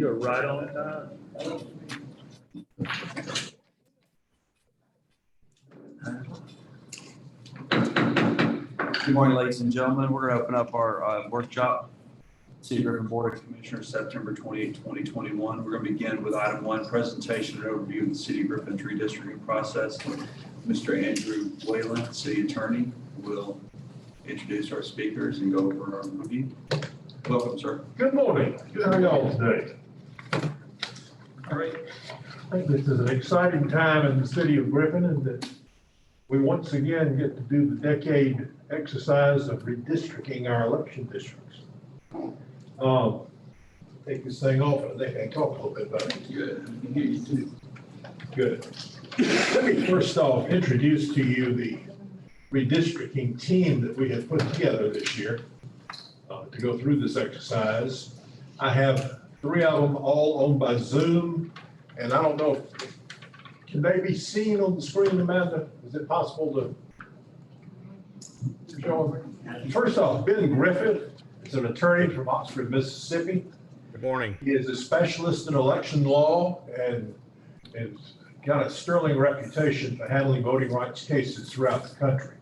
You're right on time. Good morning, ladies and gentlemen. We're going to open up our workshop, City Griffin Board of Commissioners, September 28, 2021. We're going to begin with item 1, presentation and overview of the City of Griffin's redistricting process. Mr. Andrew Whalen, City Attorney, will introduce our speakers and go over our review. Welcome, sir. Good morning. How are y'all today? All right. I think this is an exciting time in the city of Griffin, and that we once again get to do the decade exercise of redistricting our election districts. Take this thing off, and I think I can talk a little bit about it. Good. I can hear you too. Good. Let me first off introduce to you the redistricting team that we have put together this year to go through this exercise. I have 3 of them all owned by Zoom, and I don't know if can they be seen on the screen, Amanda? Is it possible to show them? First off, Ben Griffith is an attorney from Oxford, Mississippi. Good morning. He is a specialist in election law and got a sterling reputation for handling voting rights cases throughout the country.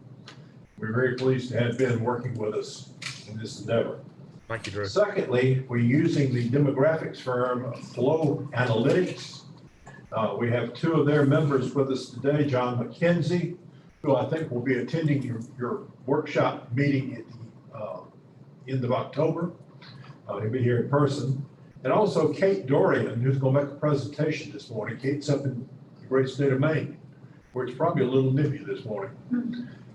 We're very pleased to have Ben working with us in this endeavor. Thank you, Drew. Secondly, we're using the demographics firm Flow Analytics. We have 2 of their members with us today, John McKenzie, who I think will be attending your workshop meeting at the end of October. He'll be here in person. And also Kate Doran, who's going to make a presentation this morning. Kate's up in the great state of Maine, where it's probably a little nippy this morning.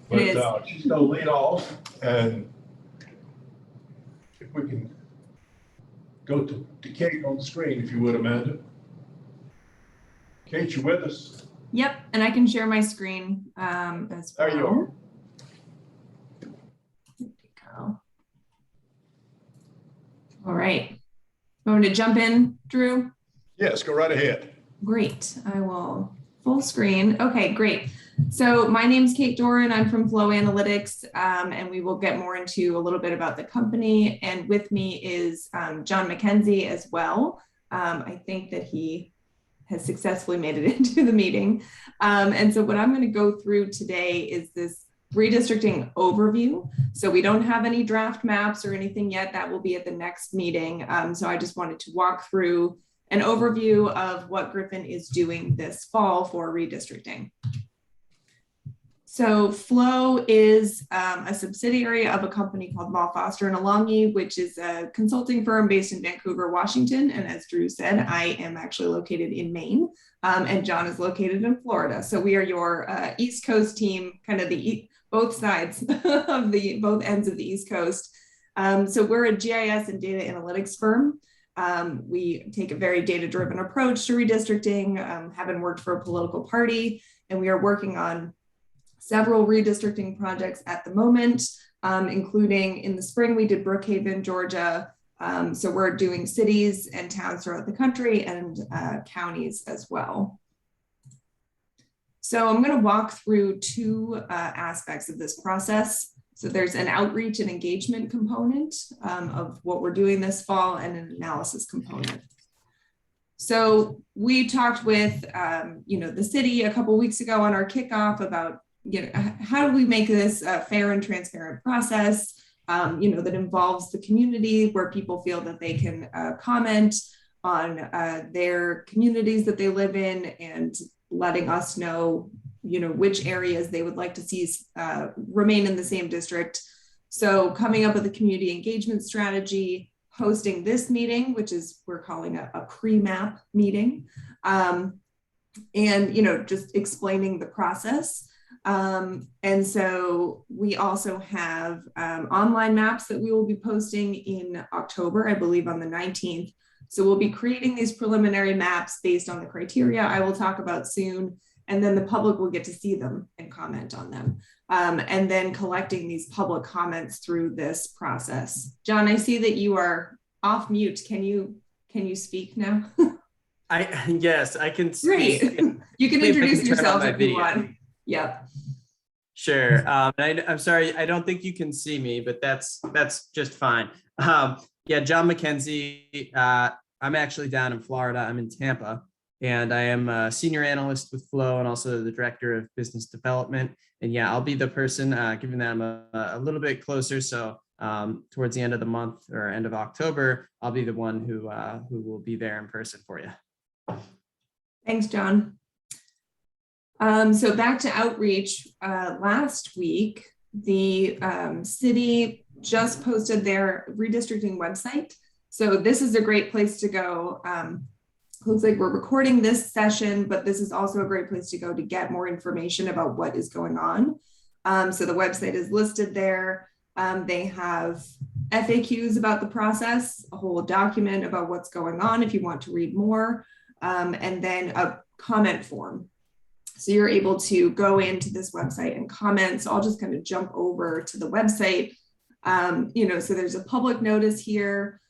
But she's going to lead off, and if we can go to Kate on the screen, if you would, Amanda. Kate, you with us? Yep, and I can share my screen as well. There you are. There we go. All right. Want me to jump in, Drew? Yes, go right ahead. Great. I will full screen. Okay, great. So my name's Kate Doran. I'm from Flow Analytics, and we will get more into a little bit about the company. And with me is John McKenzie as well. I think that he has successfully made it into the meeting. And so what I'm going to go through today is this redistricting overview. So we don't have any draft maps or anything yet. That will be at the next meeting. So I just wanted to walk through an overview of what Griffin is doing this fall for redistricting. So Flow is a subsidiary of a company called Mall Foster and Alongi, which is a consulting firm based in Vancouver, Washington. And as Drew said, I am actually located in Maine, and John is located in Florida. So we are your East Coast team, kind of both sides of both ends of the East Coast. So we're a GIS and data analytics firm. We take a very data-driven approach to redistricting, having worked for a political party, and we are working on several redistricting projects at the moment, including in the spring, we did Brookhaven, Georgia. So we're doing cities and towns throughout the country and counties as well. So I'm going to walk through 2 aspects of this process. So there's an outreach and engagement component of what we're doing this fall and an analysis component. So we talked with the city a couple weeks ago on our kickoff about how do we make this a fair and transparent process, that involves the community, where people feel that they can comment on their communities that they live in, and letting us know, which areas they would like to see remain in the same district. So coming up with a community engagement strategy, hosting this meeting, which is we're calling a pre-map meeting, and just explaining the process. And so we also have online maps that we will be posting in October, I believe on the 19th. So we'll be creating these preliminary maps based on the criteria I will talk about soon, and then the public will get to see them and comment on them. And then collecting these public comments through this process. John, I see that you are off mute. Can you speak now? Yes, I can speak. Great. You can introduce yourself if you want. Yep. Sure. I'm sorry, I don't think you can see me, but that's just fine. Yeah, John McKenzie. I'm actually down in Florida. I'm in Tampa, and I am a senior analyst with Flow and also the director of business development. And yeah, I'll be the person, given that I'm a little bit closer. So towards the end of the month or end of October, I'll be the one who will be there in person for you. Thanks, John. So back to outreach. Last week, the city just posted their redistricting website. So this is a great place to go. Looks like we're recording this session, but this is also a great place to go to get more information about what is going on. So the website is listed there. They have FAQs about the process, a whole document about what's going on if you want to read more, and then a comment form. So you're able to go into this website and comment. So I'll just kind of jump over to the website. So there's a public notice here,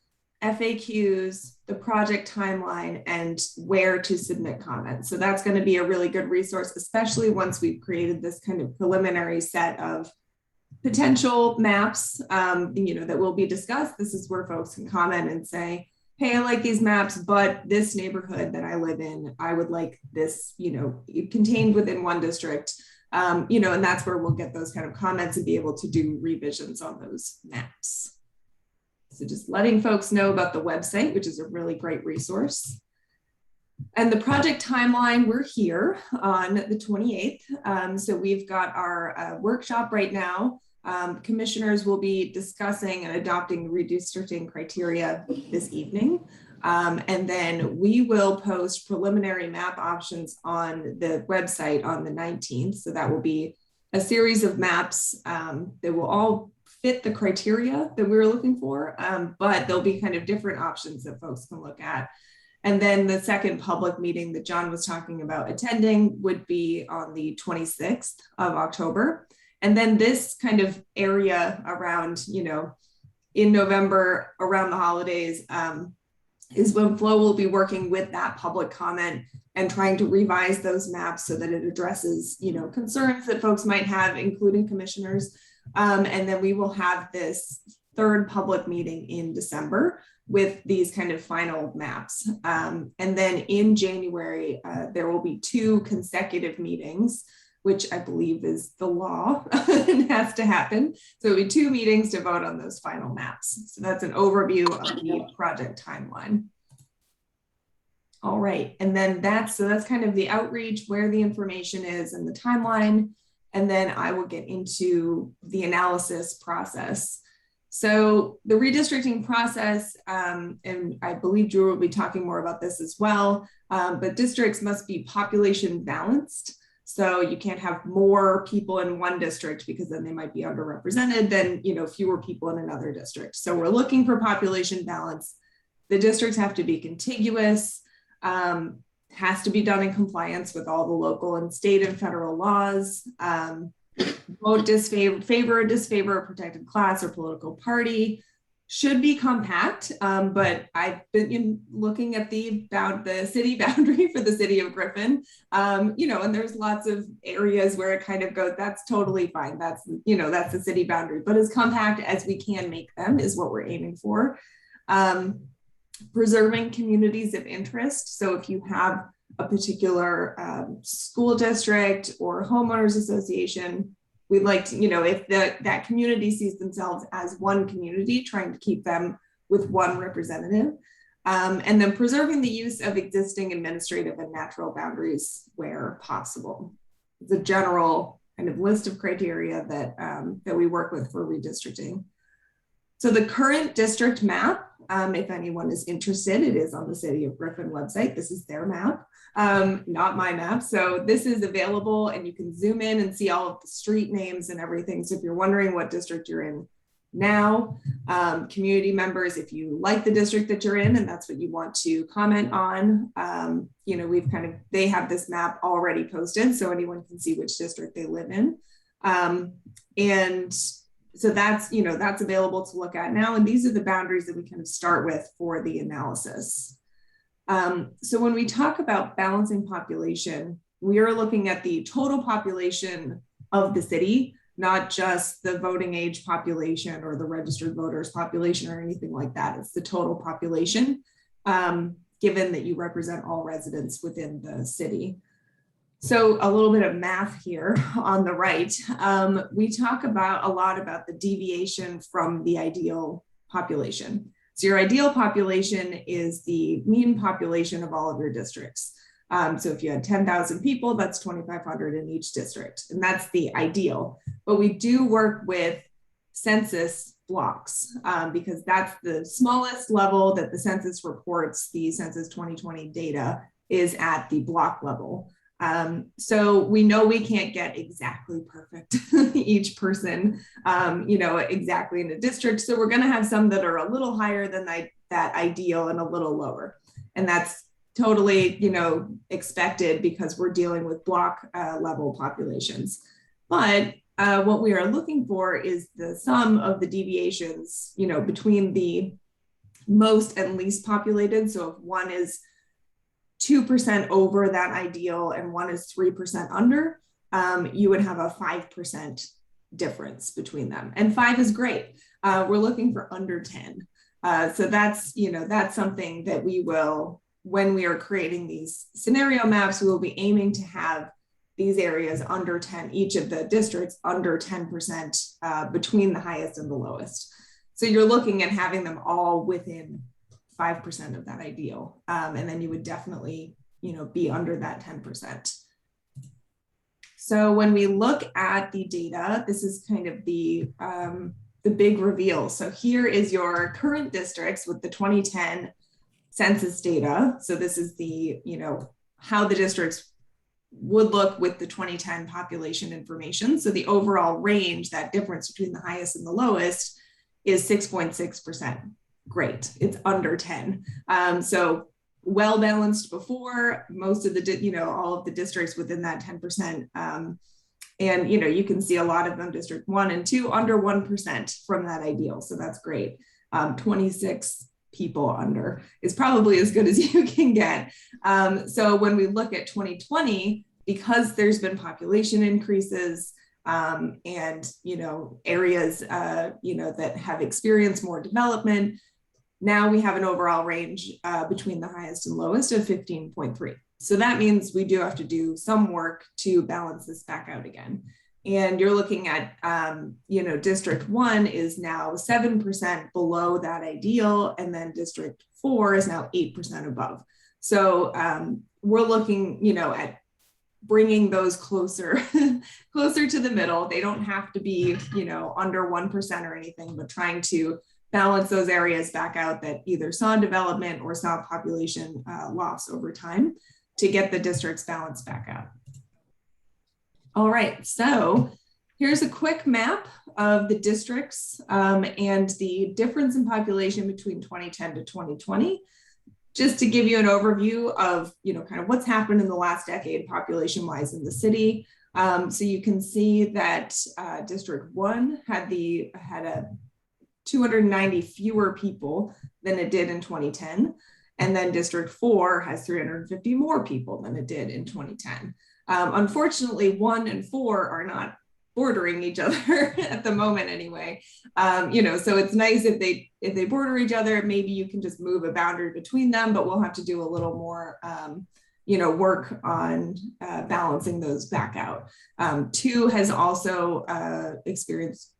FAQs, the project timeline, and where to submit comments. So that's going to be a really good resource, especially once we've created this kind of preliminary set of potential maps, that will be discussed. This is where folks can comment and say, hey, I like these maps, but this neighborhood that I live in, I would like this, contained within one district, and that's where we'll get those kind of comments and be able to do revisions on those maps. So just letting folks know about the website, which is a really great resource. And the project timeline, we're here on the 28th. So we've got our workshop right now. Commissioners will be discussing and adopting redistricting criteria this evening. And then we will post preliminary map options on the website on the 19th. So that will be a series of maps that will all fit the criteria that we were looking for, but there'll be kind of different options that folks can look at. And then the second public meeting that John was talking about attending would be on the 26th of October. And then this kind of area around, in November, around the holidays, is when Flo will be working with that public comment and trying to revise those maps so that it addresses, concerns that folks might have, including commissioners. And then we will have this third public meeting in December with these kind of final maps. And then in January, there will be 2 consecutive meetings, which I believe is the law and has to happen. So it'll be 2 meetings to vote on those final maps. So that's an overview of the project timeline. All right, and then that's kind of the outreach, where the information is and the timeline. And then I will get into the analysis process. So the redistricting process, and I believe Drew will be talking more about this as well, but districts must be population balanced. So you can't have more people in one district because then they might be underrepresented than, fewer people in another district. So we're looking for population balance. The districts have to be contiguous, has to be done in compliance with all the local and state and federal laws. Vote favor or disfavor a protected class or political party. Should be compact, but I've been looking at the city boundary for the city of Griffin, and there's lots of areas where it kind of goes, that's totally fine. That's the city boundary, but as compact as we can make them is what we're aiming for. Preserving communities of interest. So if you have a particular school district or homeowners association, we'd like to, if that community sees themselves as one community, trying to keep them with one representative. And then preserving the use of existing administrative and natural boundaries where possible. It's a general kind of list of criteria that we work with for redistricting. So the current district map, if anyone is interested, it is on the City of Griffin website. This is their map, not my map. So this is available and you can zoom in and see all of the street names and everything. So if you're wondering what district you're in now, community members, if you like the district that you're in and that's what you want to comment on, they have this map already posted so anyone can see which district they live in. And so that's available to look at now. And these are the boundaries that we kind of start with for the analysis. So when we talk about balancing population, we are looking at the total population of the city, not just the voting age population or the registered voters population or anything like that. It's the total population. given that you represent all residents within the city. So a little bit of math here on the right. We talk a lot about the deviation from the ideal population. So your ideal population is the mean population of all of your districts. So if you had 10,000 people, that's 2,500 in each district, and that's the ideal. But we do work with census blocks because that's the smallest level that the census reports. The Census 2020 data is at the block level. So we know we can't get exactly perfect each person, exactly in a district. So we're going to have some that are a little higher than that ideal and a little lower. And that's totally, expected because we're dealing with block level populations. But what we are looking for is the sum of the deviations, between the most and least populated. So if one is 2% over that ideal and one is 3% under, you would have a 5% difference between them. And 5 is great. We're looking for under 10. So that's something that we will, when we are creating these scenario maps, we will be aiming to have these areas under 10, each of the districts under 10% between the highest and the lowest. So you're looking at having them all within 5% of that ideal. And then you would definitely, be under that 10%. So when we look at the data, this is kind of the big reveal. So here is your current districts with the 2010 census data. So this is the, how the districts would look with the 2010 population information. So the overall range, that difference between the highest and the lowest, is 6.6%. Great, it's under 10. So well balanced before, most of the, all of the districts within that 10%. And, you can see a lot of them, District 1 and 2, under 1% from that ideal. So that's great. 26 people under is probably as good as you can get. So when we look at 2020, because there's been population increases and, areas, that have experienced more development, now we have an overall range between the highest and lowest of 15.3. So that means we do have to do some work to balance this back out again. And you're looking at, District 1 is now 7% below that ideal, and then District 4 is now 8% above. So we're looking, at bringing those closer, closer to the middle. They don't have to be, under 1% or anything, but trying to balance those areas back out that either saw development or saw population loss over time to get the districts balanced back out. All right, so here's a quick map of the districts and the difference in population between 2010 to 2020, just to give you an overview of, kind of what's happened in the last decade population-wise in the city. So you can see that District 1 had a 290 fewer people than it did in 2010. And then District 4 has 350 more people than it did in 2010. Unfortunately, 1 and 4 are not bordering each other at the moment anyway. So it's nice if they border each other, maybe you can just move a boundary between them, but we'll have to do a little more work on balancing those back out. 2 has also experienced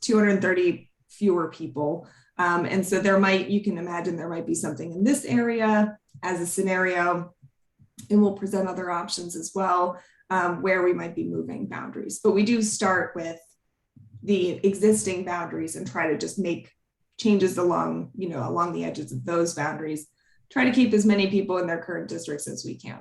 230 fewer people. And so you can imagine there might be something in this area as a scenario, and we'll present other options as well, where we might be moving boundaries. But we do start with the existing boundaries and try to just make changes along the edges of those boundaries, try to keep as many people in their current districts as we can.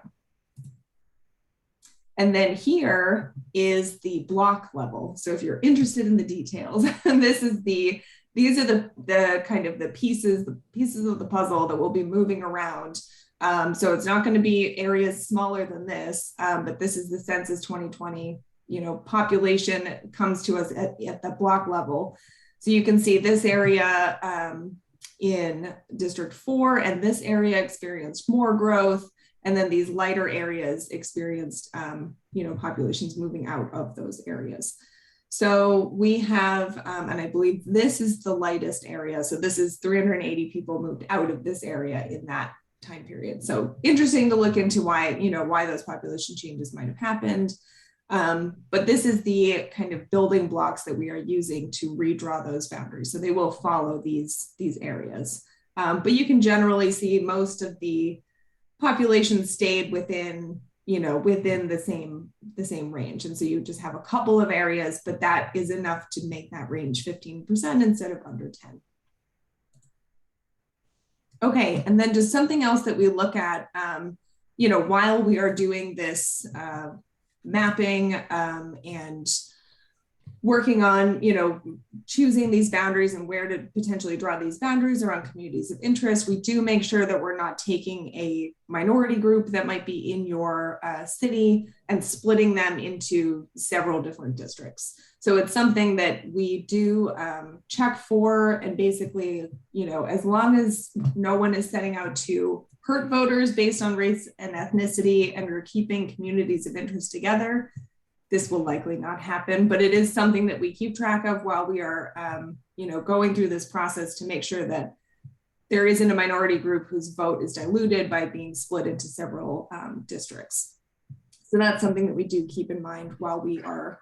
And then here is the block level. So if you're interested in the details, these are the kind of the pieces of the puzzle that we'll be moving around. So it's not going to be areas smaller than this, but this is the Census 2020, population comes to us at the block level. So you can see this area in District 4 and this area experienced more growth. And then these lighter areas experienced, populations moving out of those areas. So we have, and I believe this is the lightest area. So this is 380 people moved out of this area in that time period. So interesting to look into why, why those population changes might have happened. But this is the kind of building blocks that we are using to redraw those boundaries. So they will follow these areas. But you can generally see most of the population stayed within, within the same range. And so you just have a couple of areas, but that is enough to make that range 15% instead of under 10. Okay, and then just something else that we look at, while we are doing this mapping and working on, choosing these boundaries and where to potentially draw these boundaries around communities of interest, we do make sure that we're not taking a minority group that might be in your city and splitting them into several different districts. So it's something that we do check for, and basically, as long as no one is setting out to hurt voters based on race and ethnicity and we're keeping communities of interest together, this will likely not happen, but it is something that we keep track of while we are, going through this process to make sure that there isn't a minority group whose vote is diluted by being split into several districts. So that's something that we do keep in mind while we are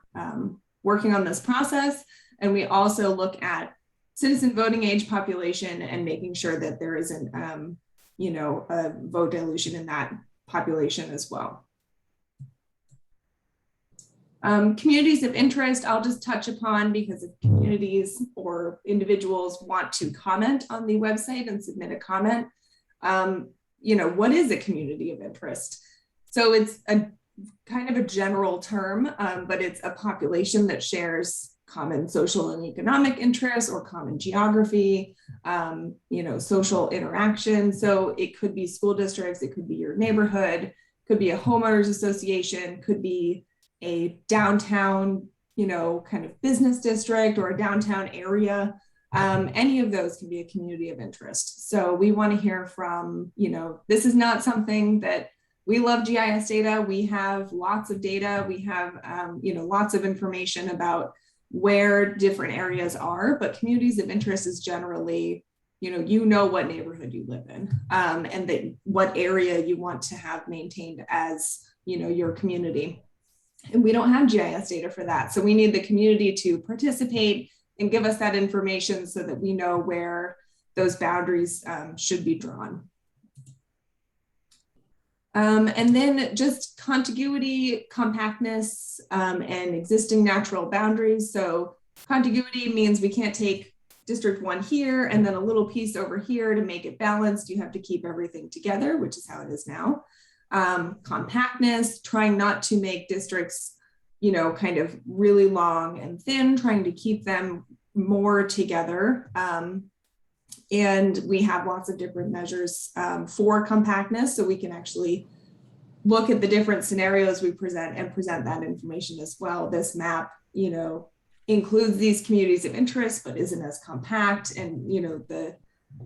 working on this process. And we also look at citizen voting age population and making sure that there isn't, a vote dilution in that population as well. Communities of interest, I'll just touch upon because if communities or individuals want to comment on the website and submit a comment, what is a community of interest? So it's a kind of a general term, but it's a population that shares common social and economic interests or common geography, social interaction. So it could be school districts, it could be your neighborhood, could be a homeowners association, could be a downtown, kind of business district or a downtown area. Any of those can be a community of interest. So we want to hear from, this is not something that we love GIS data. We have lots of data. We have, lots of information about where different areas are, but communities of interest is generally, what neighborhood you live in, and that what area you want to have maintained as, your community. And we don't have GIS data for that. So we need the community to participate and give us that information so that we know where those boundaries should be drawn. And then just contiguity, compactness, and existing natural boundaries. So contiguity means we can't take District 1 here and then a little piece over here to make it balanced. You have to keep everything together, which is how it is now. Compactness, trying not to make districts, kind of really long and thin, trying to keep them more together. And we have lots of different measures for compactness, so we can actually look at the different scenarios we present and present that information as well. This map, includes these communities of interest, but isn't as compact. And, the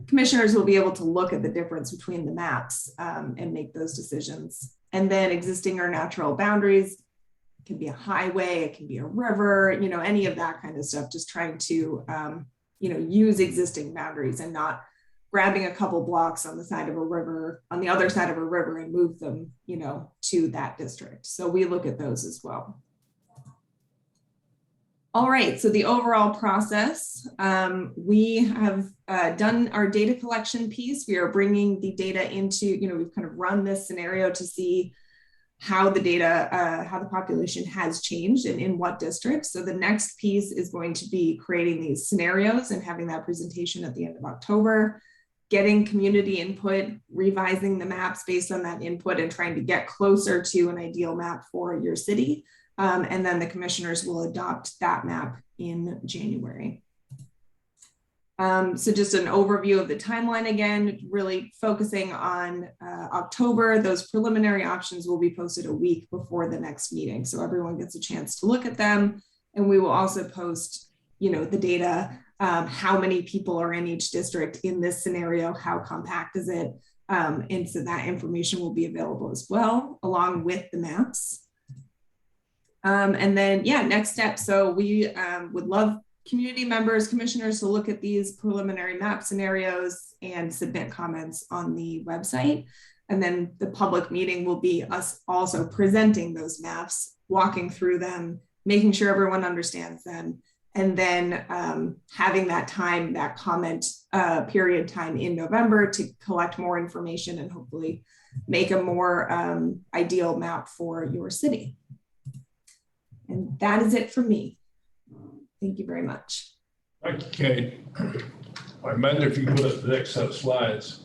commissioners will be able to look at the difference between the maps and make those decisions. And then existing or natural boundaries, it can be a highway, it can be a river, any of that kind of stuff, just trying to, use existing boundaries and not grabbing a couple blocks on the side of a river, on the other side of a river and move them, to that district. So we look at those as well. All right, so the overall process, we have done our data collection piece. We are bringing the data into, we've kind of run this scenario to see how the data, how the population has changed and in what districts. So the next piece is going to be creating these scenarios and having that presentation at the end of October, getting community input, revising the maps based on that input and trying to get closer to an ideal map for your city. And then the commissioners will adopt that map in January. So just an overview of the timeline again, really focusing on October. Those preliminary options will be posted a week before the next meeting, so everyone gets a chance to look at them. And we will also post, the data, how many people are in each district in this scenario, how compact is it? And so that information will be available as well, along with the maps. And then, yeah, next step. So we would love community members, commissioners to look at these preliminary map scenarios and submit comments on the website. And then the public meeting will be us also presenting those maps, walking through them, making sure everyone understands them, and then having that time, that comment period time in November to collect more information and hopefully make a more ideal map for your city. And that is it for me. Thank you very much. Thank you, Kate. Amanda, if you can put up the next set of slides.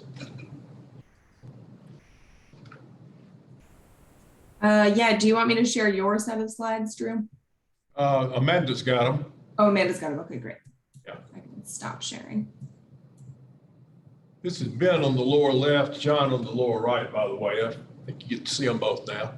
Yeah, do you want me to share your set of slides, Drew? Amanda's got them. Oh, Amanda's got them. Okay, great. Yeah. I can stop sharing. This is Ben on the lower left, John on the lower right, by the way. I think you get to see them both now.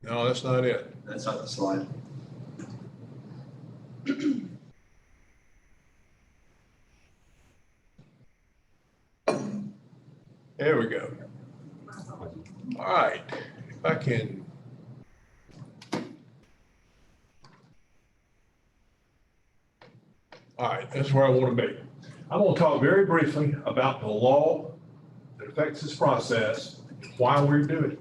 No, that's not it. That's not the slide. There we go. All right, if I can. All right, that's where I want to be. I'm going to talk very briefly about the law that affects this process, why we're doing it.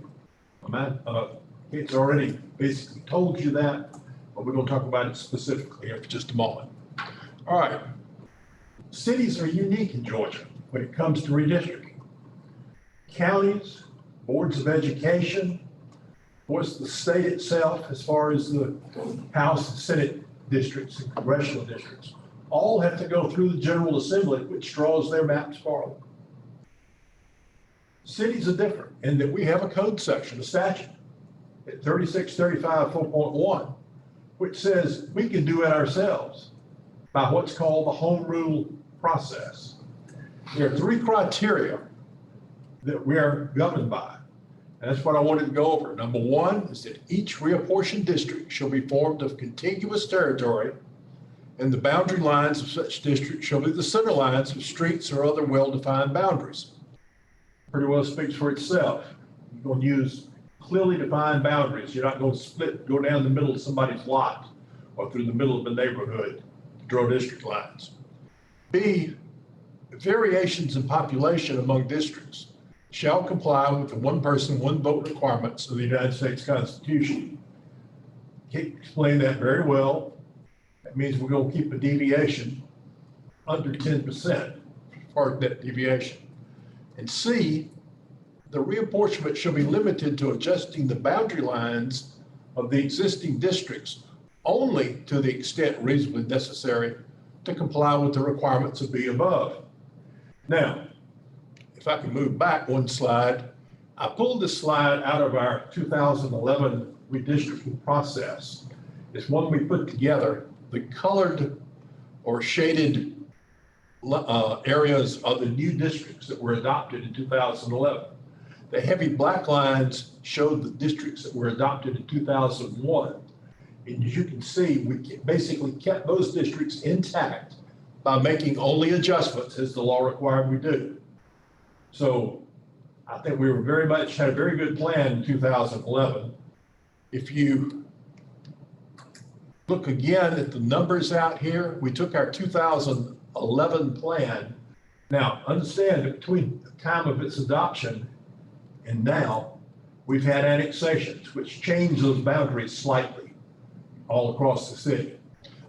It's already basically told you that, but we're going to talk about it specifically here for just a moment. All right. Cities are unique in Georgia when it comes to redistricting. Counties, boards of education, of course, the state itself, as far as the House and Senate districts and congressional districts, all have to go through the General Assembly, which draws their maps for them. Cities are different in that we have a code section, a statute, at 3635 4.1, which says we can do it ourselves by what's called the home rule process. There are 3 criteria that we are governed by, and that's what I wanted to go over. Number 1 is that each reapportioned district shall be formed of contiguous territory, and the boundary lines of such districts shall be the center lines of streets or other well-defined boundaries. Pretty well speaks for itself. You're going to use clearly defined boundaries. You're not going to go down the middle of somebody's lot or through the middle of the neighborhood to draw district lines. B, variations in population among districts shall comply with the 1 person, 1 vote requirements of the United States Constitution. Kate explained that very well. That means we're going to keep a deviation under 10% for net deviation. And C, the reapportionment shall be limited to adjusting the boundary lines of the existing districts only to the extent reasonably necessary to comply with the requirements of B above. Now, if I can move back 1 slide, I pulled this slide out of our 2011 redistricting process. It's one we put together. The colored or shaded areas are the new districts that were adopted in 2011. The heavy black lines show the districts that were adopted in 2001. And as you can see, we basically kept those districts intact by making only adjustments as the law required we do. So I think we were had a very good plan in 2011. If you look again at the numbers out here, we took our 2011 plan. Now, understand that between the time of its adoption and now, we've had annexations, which change those boundaries slightly all across the city.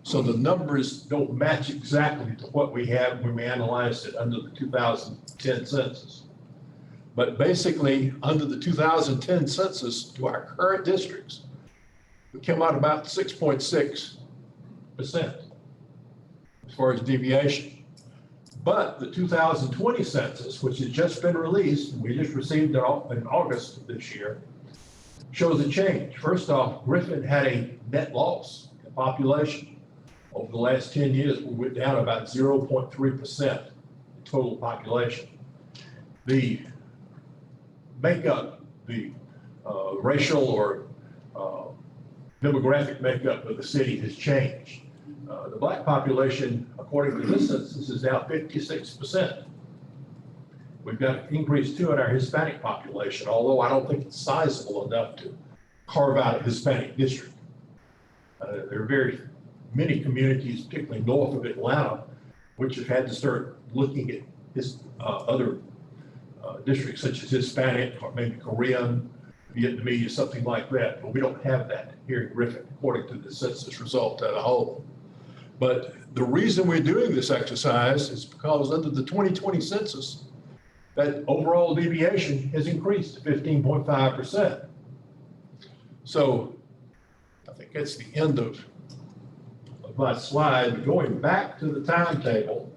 So the numbers don't match exactly to what we had when we analyzed it under the 2010 census. But basically, under the 2010 census to our current districts, we came out about 6.6% as far as deviation. But the 2020 census, which has just been released, and we just received it in August of this year, shows a change. First off, Griffin had a net loss in population. Over the last 10 years, we went down about 0.3% in total population. the makeup, the racial or demographic makeup of the city has changed. The black population, according to this census, is now 56%. We've got an increase too in our Hispanic population, although I don't think it's sizable enough to carve out a Hispanic district. There are very many communities, particularly north of Atlanta, which have had to start looking at other districts such as Hispanic or maybe Korean, Vietnamese, something like that. But we don't have that here in Griffith, according to the census result as a whole. But the reason we're doing this exercise is because under the 2020 census, that overall deviation has increased to 15.5%. So I think that's the end of my slide. Going back to the timetable,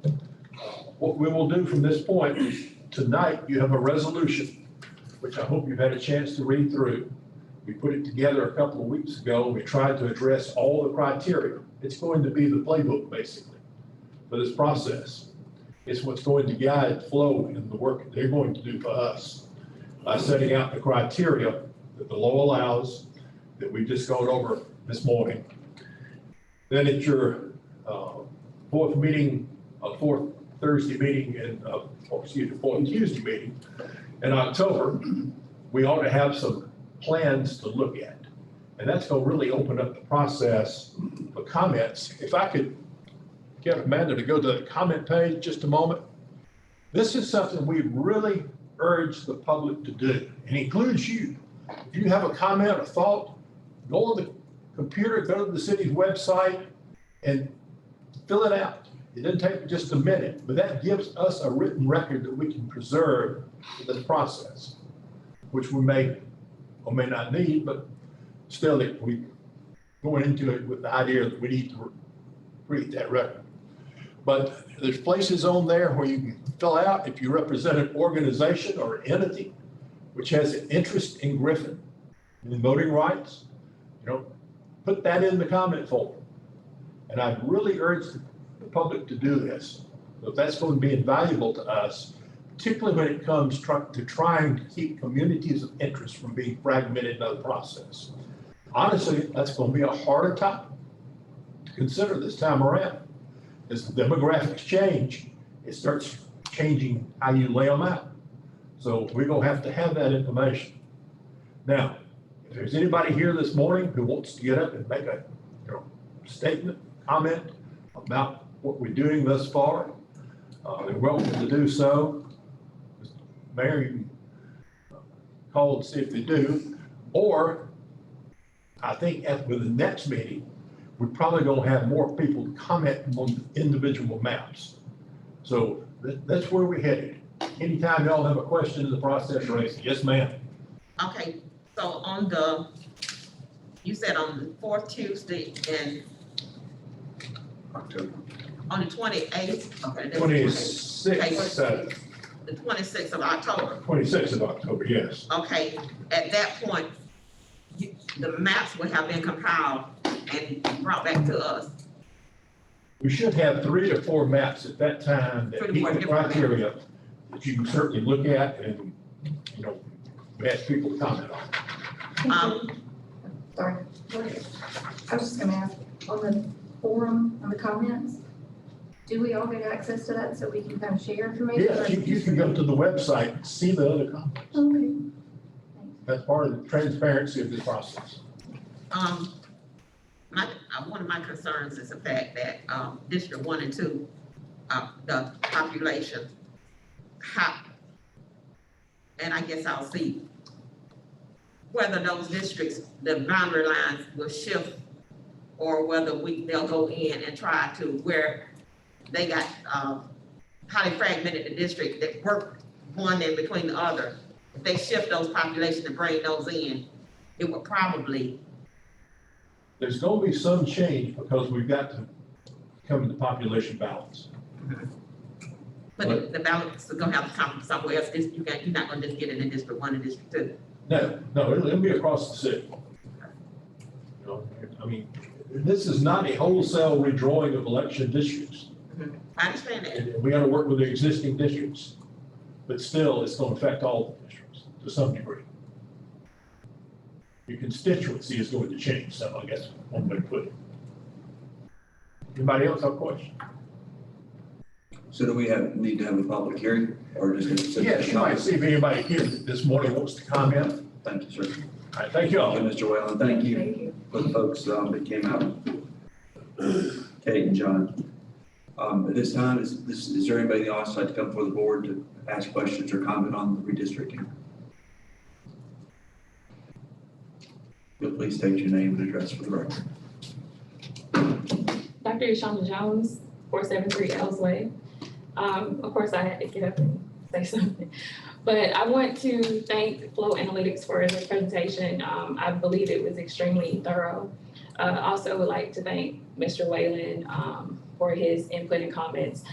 what we will do from this point is tonight you have a resolution, which I hope you've had a chance to read through. We put it together a couple of weeks ago. We tried to address all the criteria. It's going to be the playbook basically for this process. It's what's going to guide flow in the work they're going to do for us by setting out the criteria that the law allows that we've just gone over this morning. Then at your fourth Thursday meeting and fourth Tuesday meeting in October, we ought to have some plans to look at. And that's going to really open up the process for comments. If I could get Amanda to go to the comment page just a moment. This is something we really urge the public to do, and includes you. If you have a comment, a thought, go on the computer, go to the city's website and fill it out. It doesn't take just a minute, but that gives us a written record that we can preserve in this process, which we may or may not need, but still that we going into it with the idea that we need to create that record. But there's places on there where you can fill out if you represent an organization or an entity which has an interest in Griffin and in voting rights, put that in the comment folder. And I'd really urge the public to do this. So that's going to be invaluable to us, particularly when it comes to trying to keep communities of interest from being fragmented by the process. Honestly, that's going to be a harder topic to consider this time around. As the demographics change, it starts changing how you lay them out. So we're going to have that information. Now, if there's anybody here this morning who wants to get up and make a statement, comment about what we're doing thus far, they're welcome to do so. Mayor, you can call and see if they do. Or I think with the next meeting, we're probably going to have more people comment on individual maps. So that's where we're headed. Anytime y'all have a question in the process, raise it. Yes, ma'am. Okay, so you said on the fourth Tuesday in October. on the 28th, okay. 26th, The 26th of October. 26th of October, yes. Okay, at that point, the maps would have been compiled and brought back to us. We should have 3 to 4 maps at that time that meet the criteria that you can certainly look at and, ask people to comment on. Sorry, go ahead. I was just gonna ask, on the forum, on the comments, do we all get access to that so we can kind of share information? Yes, you can go to the website and see the other comments. Okay. That's part of the transparency of the process. One of my concerns is the fact that District 1 and 2, the population, and I guess I'll see whether those districts, the boundary lines will shift, or whether they'll go in and try to where they got highly fragmented the district that work one in between the other. If they shift those populations and bring those in, it would probably. There's going to be some change because we've got to come to population balance. But the balance is gonna have to come from somewhere else. You're not gonna just get it in District 1 and District 2. No, it'll be across the city. This is not a wholesale redrawing of election districts. I understand that. And we got to work with the existing districts. but still, it's going to affect all the districts to some degree. Your constituency is going to change, so I guess one way to put it. Anybody else have a question? So do we need to have a public hearing or just? Yes, you might see if anybody here this morning wants to comment. Thank you, sir. All right, thank you all. And Mr. Whalen, thank you Thank you. for the folks that came out. Kate and John. At this time, is there anybody in the audience like to come before the board to ask questions or comment on the redistricting? You'll please state your name and address for the record. Dr. Shonda Jones, 473 Ellsway. Of course, I had to get up and say something, but I want to thank Flow Analytics for this presentation. I believe it was extremely thorough. Also would like to thank Mr. Whalen for his input and comments.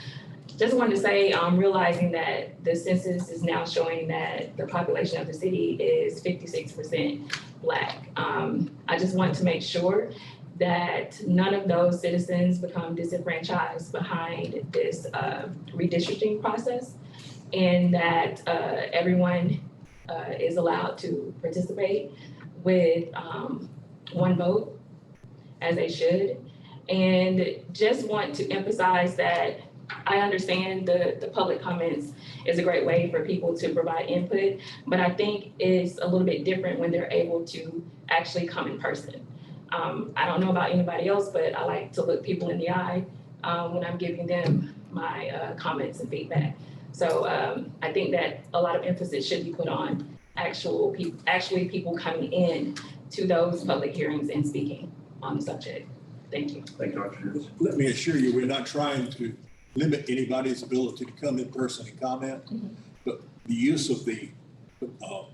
Just wanted to say, realizing that the census is now showing that the population of the city is 56% Black. I just want to make sure that none of those citizens become disenfranchised behind this redistricting process, and that everyone is allowed to participate with one vote, as they should. And just want to emphasize that I understand the public comments is a great way for people to provide input, but I think it's a little bit different when they're able to actually come in person. I don't know about anybody else, but I like to look people in the eye when I'm giving them my comments and feedback. So I think that a lot of emphasis should be put on actually people coming in to those public hearings and speaking on the subject. Thank you. Thank you, Dr. Jones. Let me assure you, we're not trying to limit anybody's ability to come in person and comment, but the use of the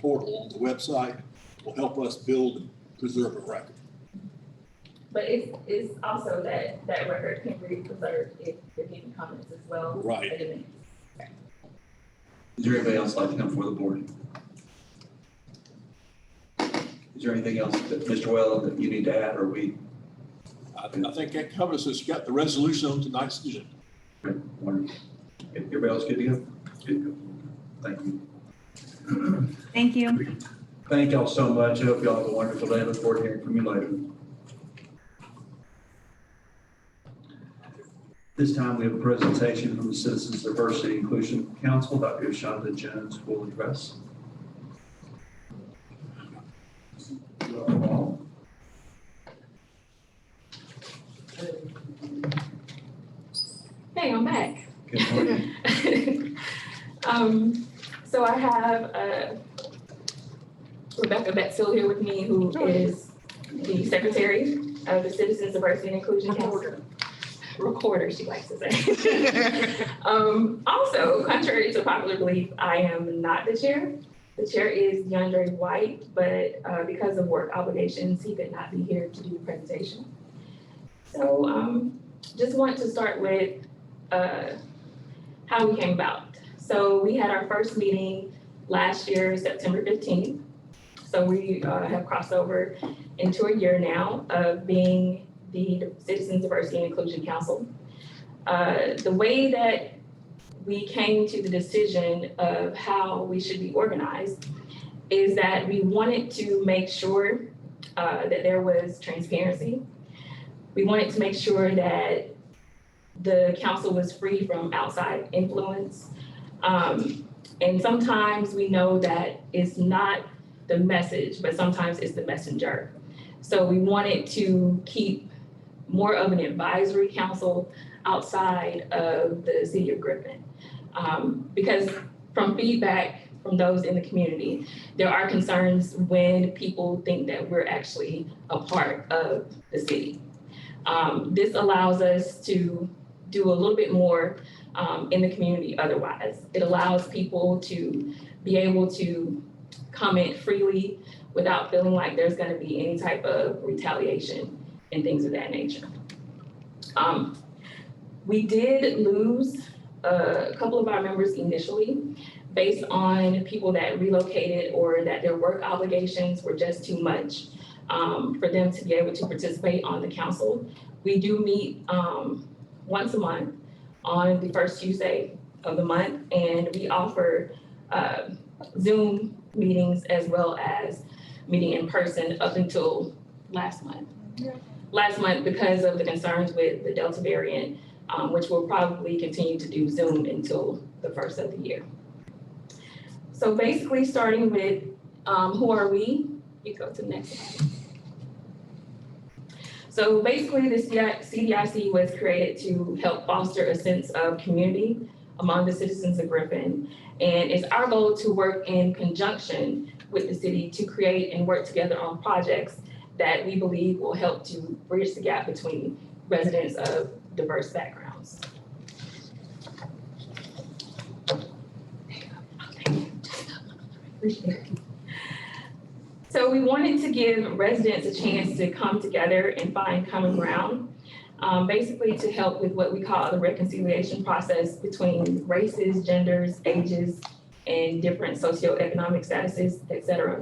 portal on the website will help us build and preserve a record. But it's also that record can be preserved if they're giving comments as well. Right. Is there anybody else like to come before the board? Is there anything else that Mr. Whalen that you need to add, or we? I think that covers us. You got the resolution on tonight's agenda. Wonderful. Everybody else good to go? Good to go. Thank you. Thank you. Thank y'all so much. I hope y'all have a wonderful day. I look forward to hearing from you later. This time we have a presentation from the Citizens Diversity Inclusion Council. Dr. Shonda Jones will address. Hey, I'm back. Good morning. So I have Rebecca Betzel here with me, who is the Secretary of the Citizens Diversity and Inclusion Council. Recorder, she likes to say. Also, contrary to popular belief, I am not the chair. The chair is DeAndre White, but because of work obligations, he could not be here to do the presentation. So just want to start with how we came about. So we had our first meeting last year, September 15th. So we have crossed over into a year now of being the Citizens Diversity and Inclusion Council. The way that we came to the decision of how we should be organized is that we wanted to make sure that there was transparency. We wanted to make sure that the council was free from outside influence. And sometimes we know that it's not the message, but sometimes it's the messenger. So we wanted to keep more of an advisory council outside of the city of Griffin. Because from feedback from those in the community, there are concerns when people think that we're actually a part of the city. This allows us to do a little bit more in the community otherwise. It allows people to be able to comment freely without feeling like there's gonna be any type of retaliation and things of that nature. We did lose a couple of our members initially based on people that relocated or that their work obligations were just too much for them to be able to participate on the council. We do meet once a month on the first Tuesday of the month, and we offer Zoom meetings as well as meeting in person up until last month. Last month, because of the concerns with the Delta variant, which will probably continue to do Zoom until the first of the year. So basically, starting with who are we? You go to the next slide. So basically, the CDIC was created to help foster a sense of community among the citizens of Griffin. And it's our goal to work in conjunction with the city to create and work together on projects that we believe will help to bridge the gap between residents of diverse backgrounds. So we wanted to give residents a chance to come together and find common ground, basically to help with what we call the reconciliation process between races, genders, ages, and different socioeconomic statuses, et cetera.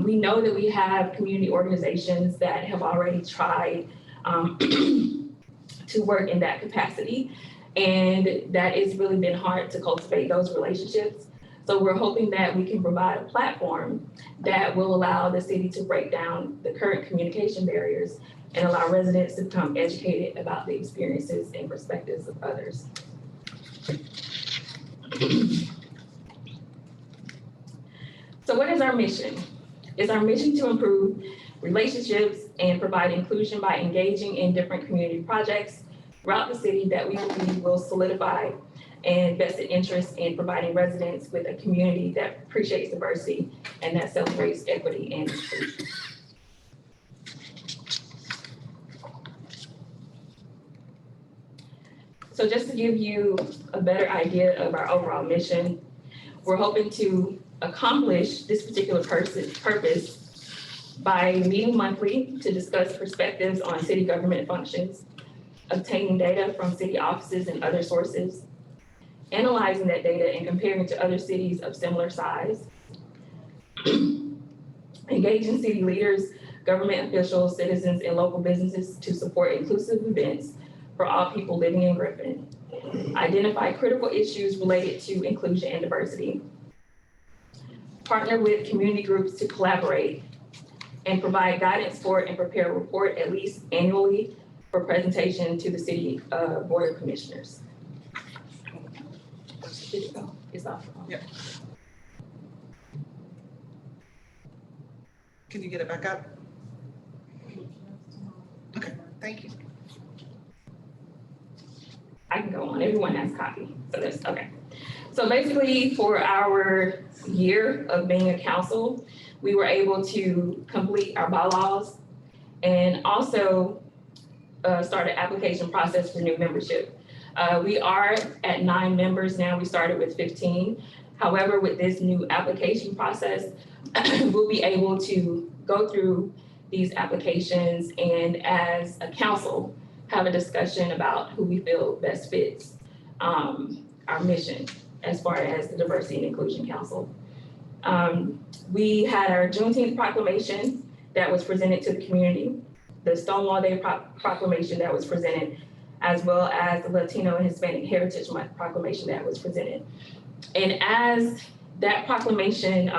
We know that we have community organizations that have already tried to work in that capacity, and that it's really been hard to cultivate those relationships. So we're hoping that we can provide a platform that will allow the city to break down the current communication barriers and allow residents to become educated about the experiences and perspectives of others. So what is our mission? It's our mission to improve relationships and provide inclusion by engaging in different community projects throughout the city that we believe will solidify and vested interest in providing residents with a community that appreciates diversity and that celebrates equity and inclusion. So just to give you a better idea of our overall mission, we're hoping to accomplish this particular purpose by meeting monthly to discuss perspectives on city government functions, obtaining data from city offices and other sources, analyzing that data and comparing to other cities of similar size, engaging city leaders, government officials, citizens, and local businesses to support inclusive events for all people living in Griffin, identify critical issues related to inclusion and diversity, partner with community groups to collaborate, and provide guidance for and prepare a report at least annually for presentation to the City Board of Commissioners. It's off. Yeah. Can you get it back up? Okay, thank you. I can go on, everyone has a copy, so that's, okay. So basically, for our year of being a council, we were able to complete our bylaws and also start an application process for new membership. We are at 9 members now. We started with 15. However, with this new application process, we'll be able to go through these applications and as a council, have a discussion about who we feel best fits our mission as far as the Diversity and Inclusion Council. We had our Juneteenth proclamation that was presented to the community, the Stonewall Day proclamation that was presented, as well as the Latino and Hispanic Heritage Month proclamation that was presented. And as that proclamation,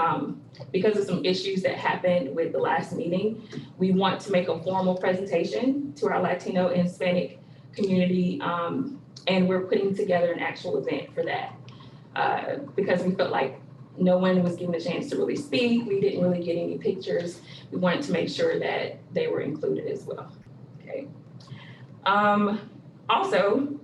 because of some issues that happened with the last meeting, we want to make a formal presentation to our Latino and Hispanic community, and we're putting together an actual event for that. Because we felt like no one was given a chance to really speak. We didn't really get any pictures. We wanted to make sure that they were included as well, okay? Also,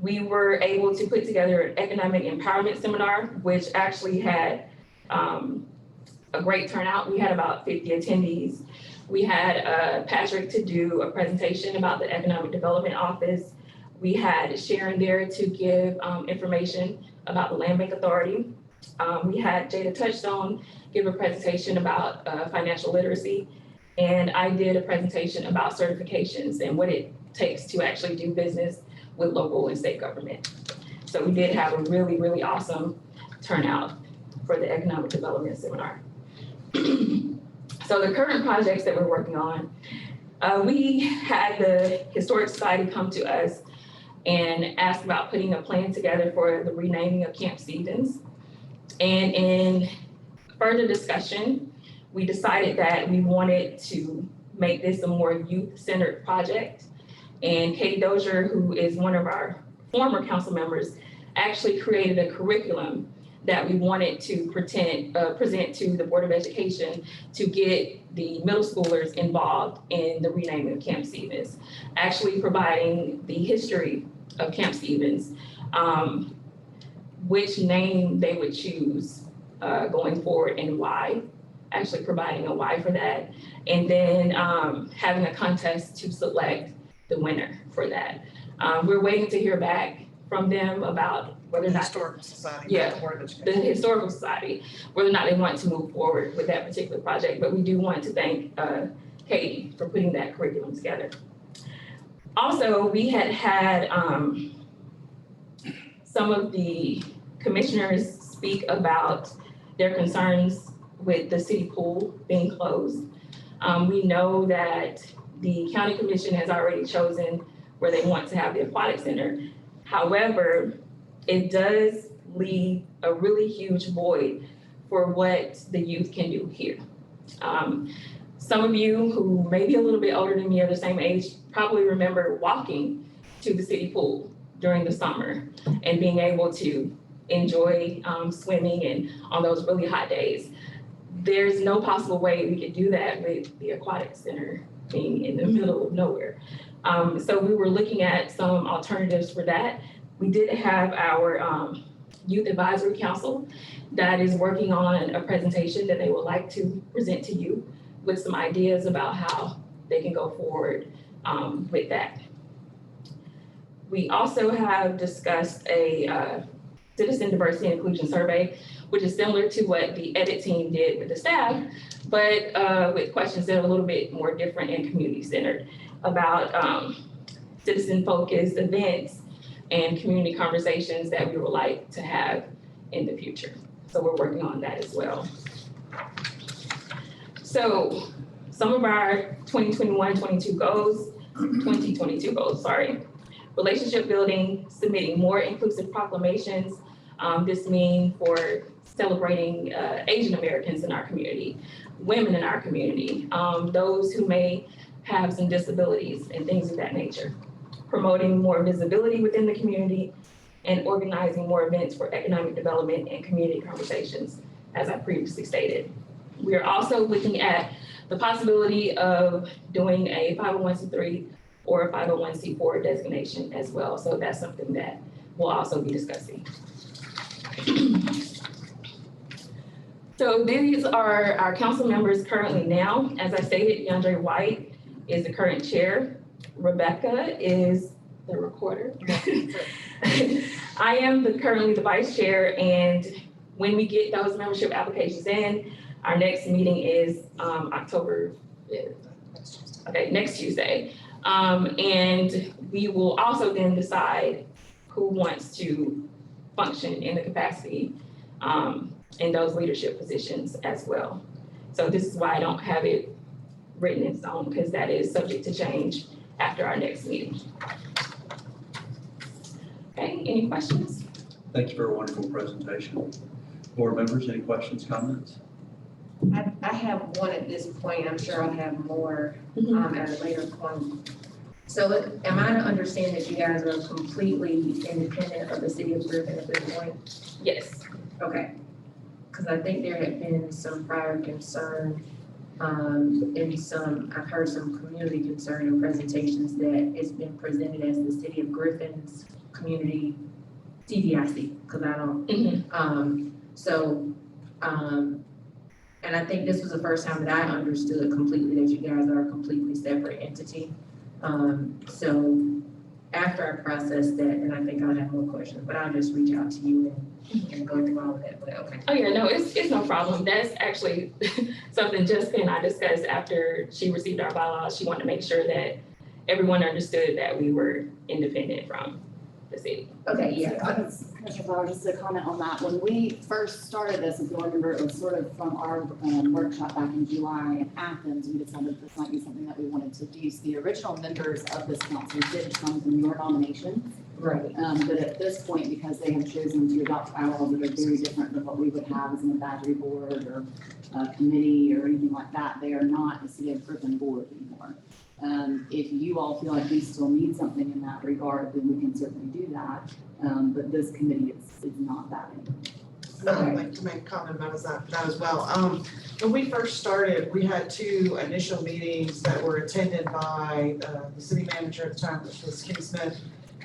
we were able to put together an economic empowerment seminar, which actually had a great turnout. We had about 50 attendees. We had Patrick to do a presentation about the Economic Development Office. We had Sharon there to give information about the Land Bank Authority. We had Jada Touchstone give a presentation about financial literacy. And I did a presentation about certifications and what it takes to actually do business with local and state government. So we did have a really, really awesome turnout for the Economic Development Seminar. So the current projects that we're working on, we had the Historic Society come to us and ask about putting a plan together for the renaming of Camp Stevens. And in further discussion, we decided that we wanted to make this a more youth-centered project. And Katie Dozier, who is one of our former council members, actually created a curriculum that we wanted to present to the Board of Education to get the middle schoolers involved in the renaming of Camp Stevens, actually providing the history of Camp Stevens, which name they would choose going forward and why, actually providing a why for that, and then having a contest to select the winner for that. We're waiting to hear back from them about whether or not Historical Society. Yeah, not Board of Education. the Historical Society, whether or not they want to move forward with that particular project, but we do want to thank Katie for putting that curriculum together. Also, we had some of the commissioners speak about their concerns with the city pool being closed. We know that the county commission has already chosen where they want to have the aquatic center. However, it does leave a really huge void for what the youth can do here. Some of you who may be a little bit older than me or the same age probably remember walking to the city pool during the summer and being able to enjoy swimming and on those really hot days. There's no possible way we could do that with the aquatic center being in the middle of nowhere. So we were looking at some alternatives for that. We did have our Youth Advisory Council that is working on a presentation that they would like to present to you with some ideas about how they can go forward with that. We also have discussed a citizen diversity and inclusion survey, which is similar to what the edit team did with the staff, but with questions that are a little bit more different and community centered about citizen focused events and community conversations that we would like to have in the future. So we're working on that as well. So some of our 2022 goals, relationship building, submitting more inclusive proclamations. This means for celebrating Asian Americans in our community, women in our community, those who may have some disabilities and things of that nature. Promoting more visibility within the community and organizing more events for economic development and community conversations, as I previously stated. We are also looking at the possibility of doing a 501c3 or a 501c4 designation as well. So that's something that we'll also be discussing. So these are our council members currently now. As I stated, DeAndre White is the current chair. Rebecca is the recorder. I am currently the vice chair, and when we get those membership applications in, our next meeting is October 5th. Okay, next Tuesday. And we will also then decide who wants to function in the capacity in those leadership positions as well. So this is why I don't have it written in stone, because that is subject to change after our next meeting. Okay, any questions? Thank you for a wonderful presentation. Board members, any questions, comments? I have one at this point. I'm sure I'll have more at a later point. So am I to understand that you guys are completely independent of the city of Griffin at this point? Yes. Okay. Because I think there had been some prior concern and I've heard some community concern in presentations that it's been presented as the city of Griffin's community CDIC, because I don't, and I think this was the first time that I understood completely that you guys are a completely separate entity. So after I process that, then I think I'll have more questions, but I'll just reach out to you and go through all of that, but okay. Oh yeah, no, it's no problem. That's actually something Jessica and I discussed after she received our bylaws. She wanted to make sure that everyone understood that we were independent from the city. Okay, yeah. Commissioner Flower, just to comment on that, when we first started this, if you remember, it was sort of from our workshop back in July in Athens, we decided this might be something that we wanted to do. So the original members of this council did come from your nominations. Right. But at this point, because they have chosen to adopt bylaws that are very different than what we would have as an advisory board or a committee or anything like that, they are not a City of Griffin board anymore. If you all feel like we still need something in that regard, then we can certainly do that. But this committee is not that anymore. I'd like to make a comment about that as well. When we first started, we had 2 initial meetings that were attended by the city manager at the time, which was Kim Smith,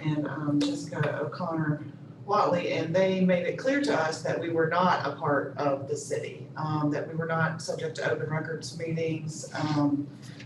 and Jessica O'Connor Watley, and they made it clear to us that we were not a part of the city, that we were not subject to open records meetings,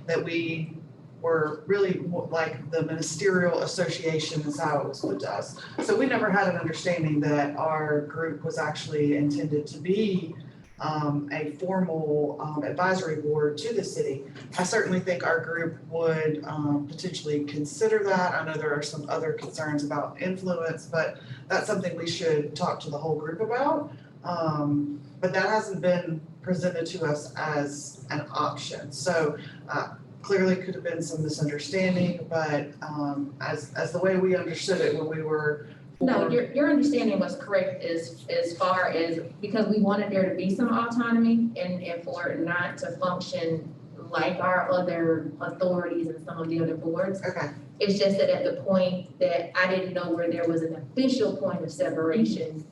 that we were really like the ministerial association is how it was put to us. So we never had an understanding that our group was actually intended to be a formal advisory board to the city. I certainly think our group would potentially consider that. I know there are some other concerns about influence, but that's something we should talk to the whole group about. But that hasn't been presented to us as an option. So clearly could have been some misunderstanding, but as the way we understood it when we were No, your understanding was correct as far as, because we wanted there to be some autonomy and for it not to function like our other authorities and some of the other boards. Okay. It's just that at the point that I didn't know where there was an official point of separation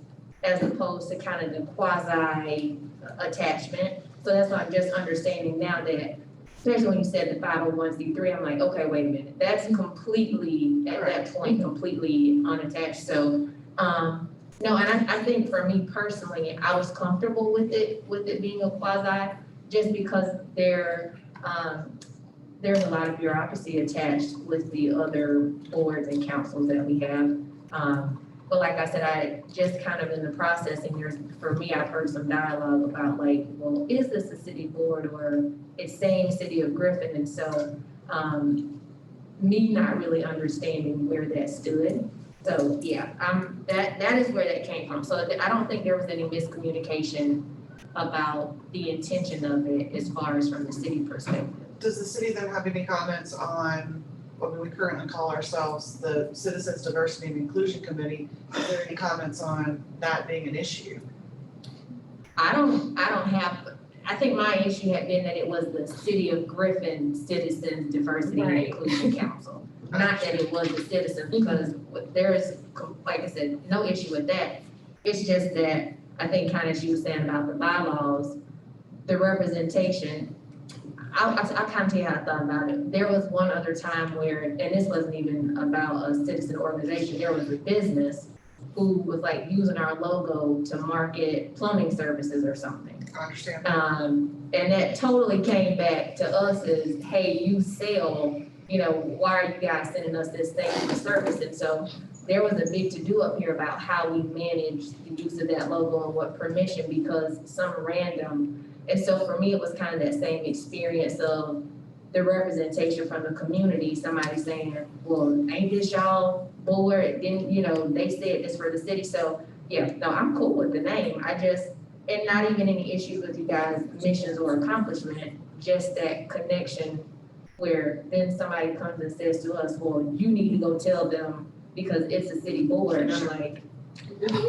as opposed to kind of the quasi attachment. So that's why I'm just understanding now that, especially when you said the 501c3, I'm like, okay, wait a minute, that's completely, at that point, completely unattached. So, no, and I think for me personally, I was comfortable with it being a quasi, just because there's a lot of bureaucracy attached with the other boards and councils that we have. But like I said, I just kind of in the processing, for me, I've heard some dialogue about like, well, is this a city board or it's saying City of Griffin? And so, me not really understanding where that stood. So yeah, that is where that came from. So I don't think there was any miscommunication about the intention of it as far as from the city perspective. Does the city then have any comments on what we currently call ourselves the Citizens Diversity and Inclusion Committee? Is there any comments on that being an issue? I don't have, I think my issue had been that it was the City of Griffin Citizens Diversity and Inclusion Council. Not that it was the citizens, because there is, like I said, no issue with that. It's just that I think kind of she was saying about the bylaws, the representation. I'll kind of tell you how I thought about it. There was one other time where, and this wasn't even about a citizen organization, there was a business who was like using our logo to market plumbing services or something. I understand. And that totally came back to us as, hey, you sell, why are you guys sending us this thing for service? And so there was a big to-do up here about how we manage the use of that logo and what permission, because some random. And so for me, it was kind of that same experience of the representation from the community, somebody saying, well, ain't this y'all board? Didn't, they said this for the city. So yeah, no, I'm cool with the name. And not even any issues with you guys' missions or accomplishment, just that connection where then somebody comes and says to us, well, you need to go tell them because it's a city board. And I'm like,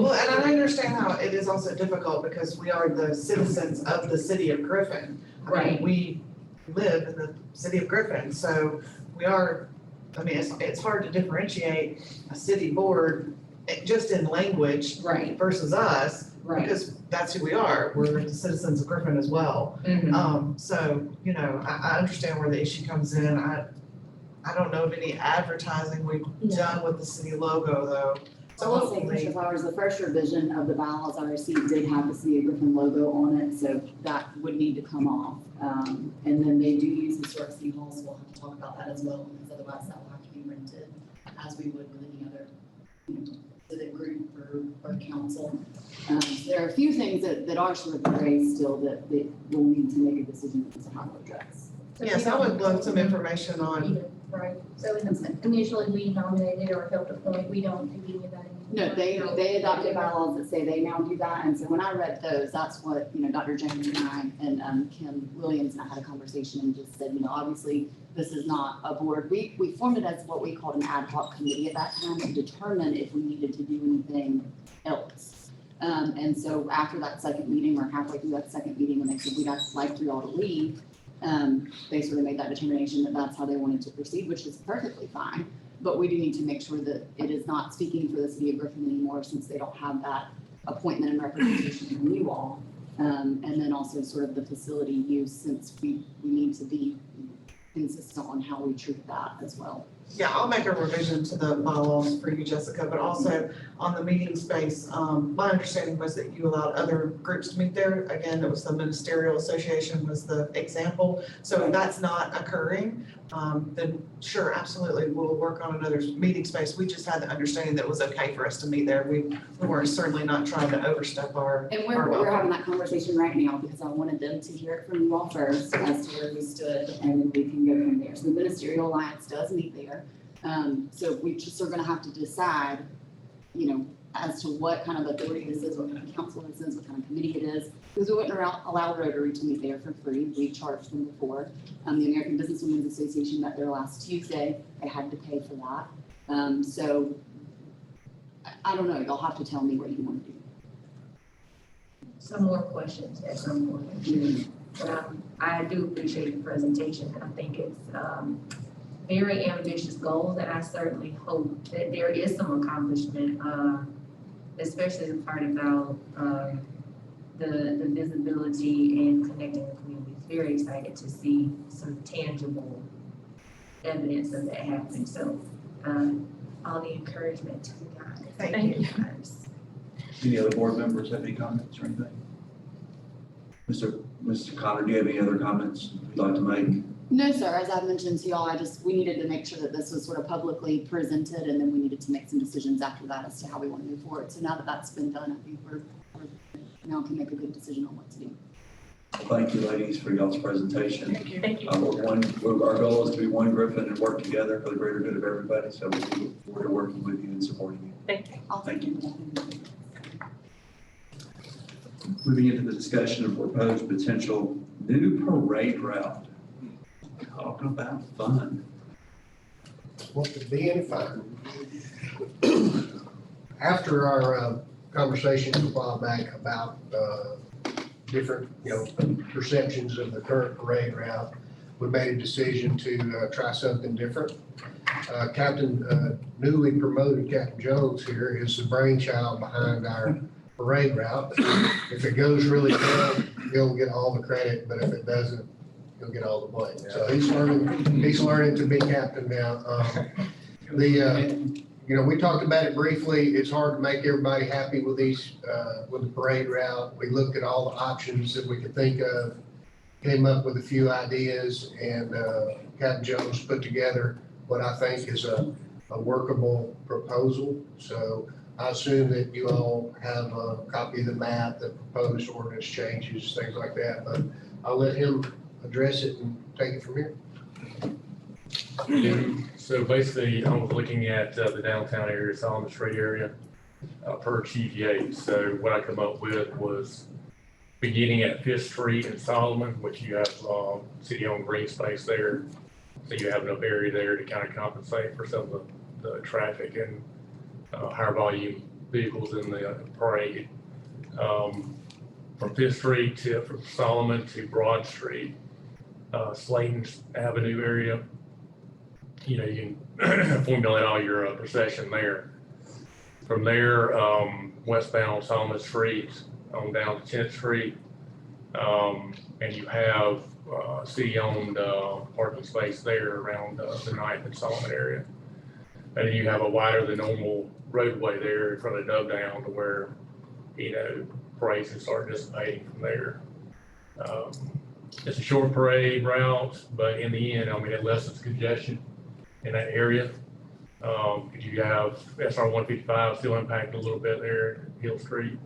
well, and I understand how it is also difficult because we are the citizens of the city of Griffin. Right. We live in the city of Griffin, so we are, it's hard to differentiate a city board just in language right, versus us, right. because that's who we are. We're the citizens of Griffin as well. Mhm. So, I understand where the issue comes in. I don't know of any advertising we've done with the city logo though. So I'll say, Commissioner Flowers, the first revision of the bylaws I received did have the City of Griffin logo on it, so that would need to come off. And then they do use historic city hall, so we'll have to talk about that as well, because otherwise that will have to be rented as we would with any other civic group or council. So there are a few things that are sort of gray still that we'll need to make a decision as to how to address. Yes, I would love some information on Right, so initially we nominated or helped appoint, we don't do any of that anymore. No, they adopted bylaws that say they now do that, and so when I read those, that's what, Dr. James and I and Kim Williams and I had a conversation and just said, obviously, this is not a board. We formed it as what we called an ad hoc committee at that time to determine if we needed to do anything else. And so after that second meeting, or halfway through that second meeting, when they said we'd like for y'all to leave, they sort of made that determination that that's how they wanted to proceed, which is perfectly fine. But we do need to make sure that it is not speaking for the city of Griffin anymore, since they don't have that appointment and representation from you all. And then also sort of the facility use, since we need to be consistent on how we treat that as well. Yeah, I'll make a revision to the bylaws for you, Jessica, but also on the meeting space, my understanding was that you allowed other groups to meet there. Again, it was the Ministerial Association was the example. So if that's not occurring, then sure, absolutely, we'll work on another meeting space. We just had the understanding that it was okay for us to meet there. We weren't certainly not trying to overstep our. And we're having that conversation right now because I wanted them to hear it from you all first as to where we stood, and then we can go from there. So the Ministerial Alliance does meet there. So we just are gonna have to decide, as to what kind of authority this is, what kind of council this is, what kind of committee it is. Because we wouldn't allow Rotary to meet there for free. We charged them before. The American Business Women's Association met there last Tuesday. They had to pay for that. So I don't know. You'll have to tell me what you want to do. Some more questions at some point. But I do appreciate the presentation. I think it's very ambitious goals, and I certainly hope that there is some accomplishment, especially the part about the visibility and connecting the communities. Very excited to see some tangible evidence of that happening. So all the encouragement to you guys. Thank you. Guys. Any other board members have any comments or anything? Mr. Connor, do you have any other comments you'd like to make? No, sir. As I've mentioned to y'all, we needed to make sure that this was sort of publicly presented, and then we needed to make some decisions after that as to how we want to move forward. So now that that's been done, I think we're now can make a good decision on what to do. Thank you, ladies, for y'all's presentation. Thank you. Thank you. Our goal is to be one Griffin and work together for the greater good of everybody. So we look forward to working with you and supporting you. Thank you. Thank you. Moving into the discussion of proposed potential new parade route. Talking about fun. What could be any fun? After our conversations a while back about different, perceptions of the current parade route, we made a decision to try something different. Newly promoted Captain Jones here is the brainchild behind our parade route. If it goes really well, he'll get all the credit, but if it doesn't, he'll get all the blame. So he's learning to be captain now. We talked about it briefly. It's hard to make everybody happy with with the parade route. We looked at all the options that we could think of, came up with a few ideas, and Captain Jones put together what I think is a workable proposal. So I assume that you all have a copy of the map, the proposed ordinance changes, things like that, but I'll let him address it and take it from here. So basically, I was looking at the downtown area, Solomon Street area, per Chief Yates. So what I come up with was beginning at 5th Street in Solomon, which you have city-owned green space there. So you have enough area there to kind of compensate for some of the traffic and higher volume vehicles in the parade. From 5th Street from Solomon to Broad Street, Slayton Avenue area, you can formulate all your procession there. From there, westbound Solomon Street on down to 10th Street, and you have city-owned parking space there around the 9th and Solomon area. And then you have a wider than normal roadway there in front of Dub Down to where, parades can start dissipating from there. It's a short parade route, but in the end, it lessens congestion in that area. You have SR 155 still impacted a little bit there at Hill Street.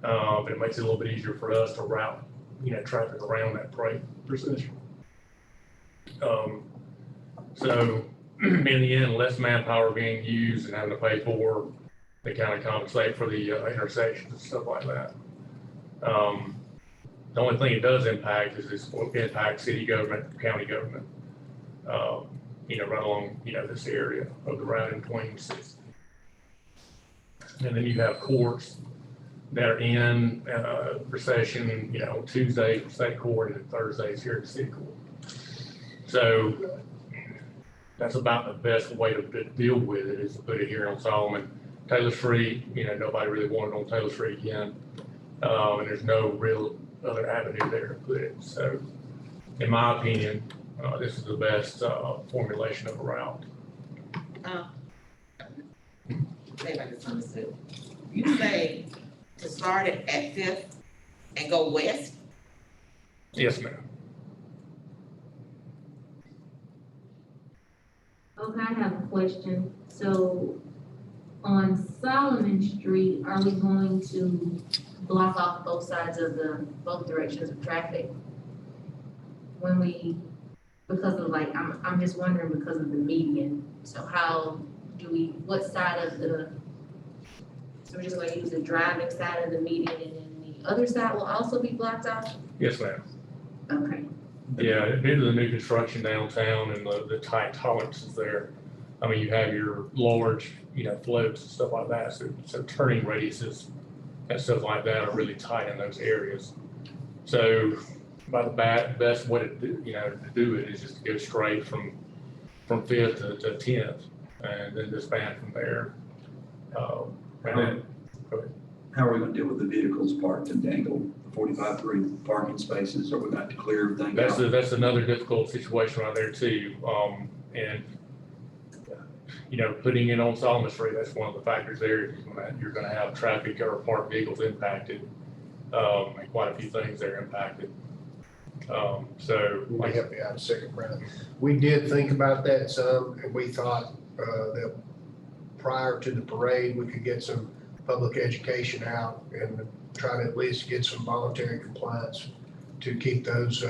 But it makes it a little bit easier for us to route, traffic around that parade procession. So in the end, less manpower being used and having to pay for, they kind of compensate for the intersections and stuff like that. The only thing it does impact is this will impact city government, county government, right along, this area of the route in between cities. And then you have courts that are in recession, Tuesdays for state court and Thursdays here at the city court. So that's about the best way to deal with it, is to put it here on Solomon. Taylor Street, nobody really wanted on Taylor Street again. And there's no real other avenue there to put it. So in my opinion, this is the best formulation of a route. Maybe I misunderstood. You say to start it at Fifth and go west? Yes, ma'am. Okay, I have a question. So on Solomon Street, are we going to block off both sides of both directions of traffic? Because of I'm just wondering because of the median. So how do what side of so we're just gonna use the driving side of the median and then the other side will also be blocked off? Yes, ma'am. Okay. Yeah, due to the new construction downtown and the tight tolerances there, I mean, you have your large, floats and stuff like that. So turning radiuses and stuff like that are really tight in those areas. So by the best way to do it is just to go straight from Fifth to 10th and then disband from there. And then, go ahead. How are we gonna deal with the vehicles parked in Dangle, the 45-3 parking spaces? Are we going to clear everything out? That's another difficult situation right there too. And putting it on Solomon Street, that's one of the factors there. You're gonna have traffic or parked vehicles impacted. And quite a few things there impacted. So Let me help you out a second, Brad. We did think about that some, and we thought that prior to the parade, we could get some public education out and try to at least get some voluntary compliance to keep those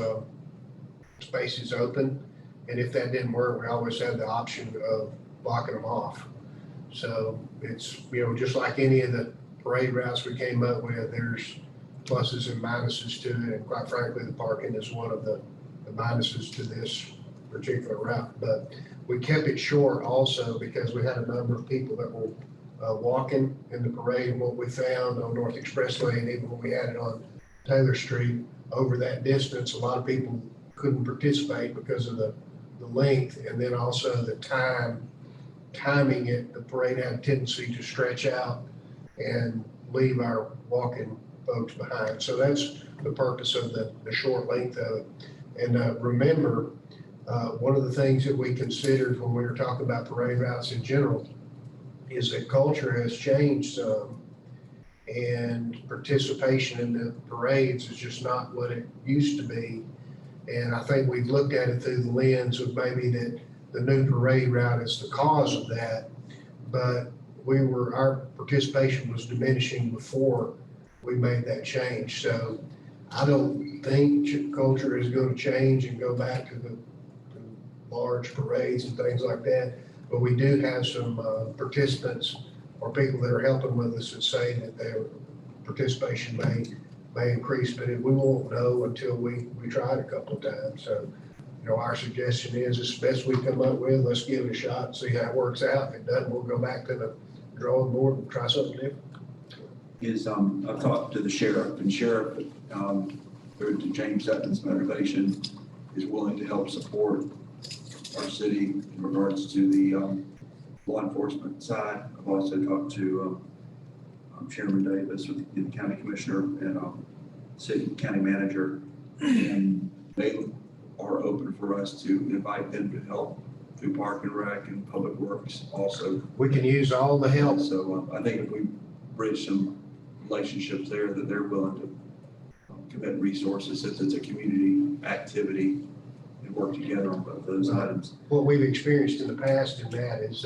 spaces open. And if that didn't work, we always have the option of blocking them off. So it's, just like any of the parade routes we came up with, there's pluses and minuses to it. And quite frankly, the parking is one of the minuses to this particular route. But we kept it short also because we had a number of people that were walking in the parade. And what we found on North Expressway, and even when we had it on Taylor Street, over that distance, a lot of people couldn't participate because of the length, and then also the timing it. The parade had a tendency to stretch out and leave our walking folks behind. So that's the purpose of the short length of it. And remember, one of the things that we considered when we were talking about parade routes in general is that culture has changed some, and participation in the parades is just not what it used to be. And I think we've looked at it through the lens of maybe that the new parade route is the cause of that, but our participation was diminishing before we made that change. So I don't think culture is going to change and go back to the large parades and things like that. But we do have some participants or people that are helping with us that say that their participation may increase, but we won't know until we try it a couple of times. So, our suggestion is it's the best we come up with. Let's give it a shot and see how it works out. If it doesn't, we'll go back to the drawing board and try something different. I've talked to the sheriff, and sheriff, through to James Sutton's motivation, is willing to help support our city in regards to the law enforcement side. I've also talked to Chairman Davis with the county commissioner and city county manager, and they are open for us to invite them to help through Park and Rec and Public Works also. We can use all the help. So I think if we bridge some relationships there, that they're willing to commit resources since it's a community activity and work together on both those items. What we've experienced in the past in that is,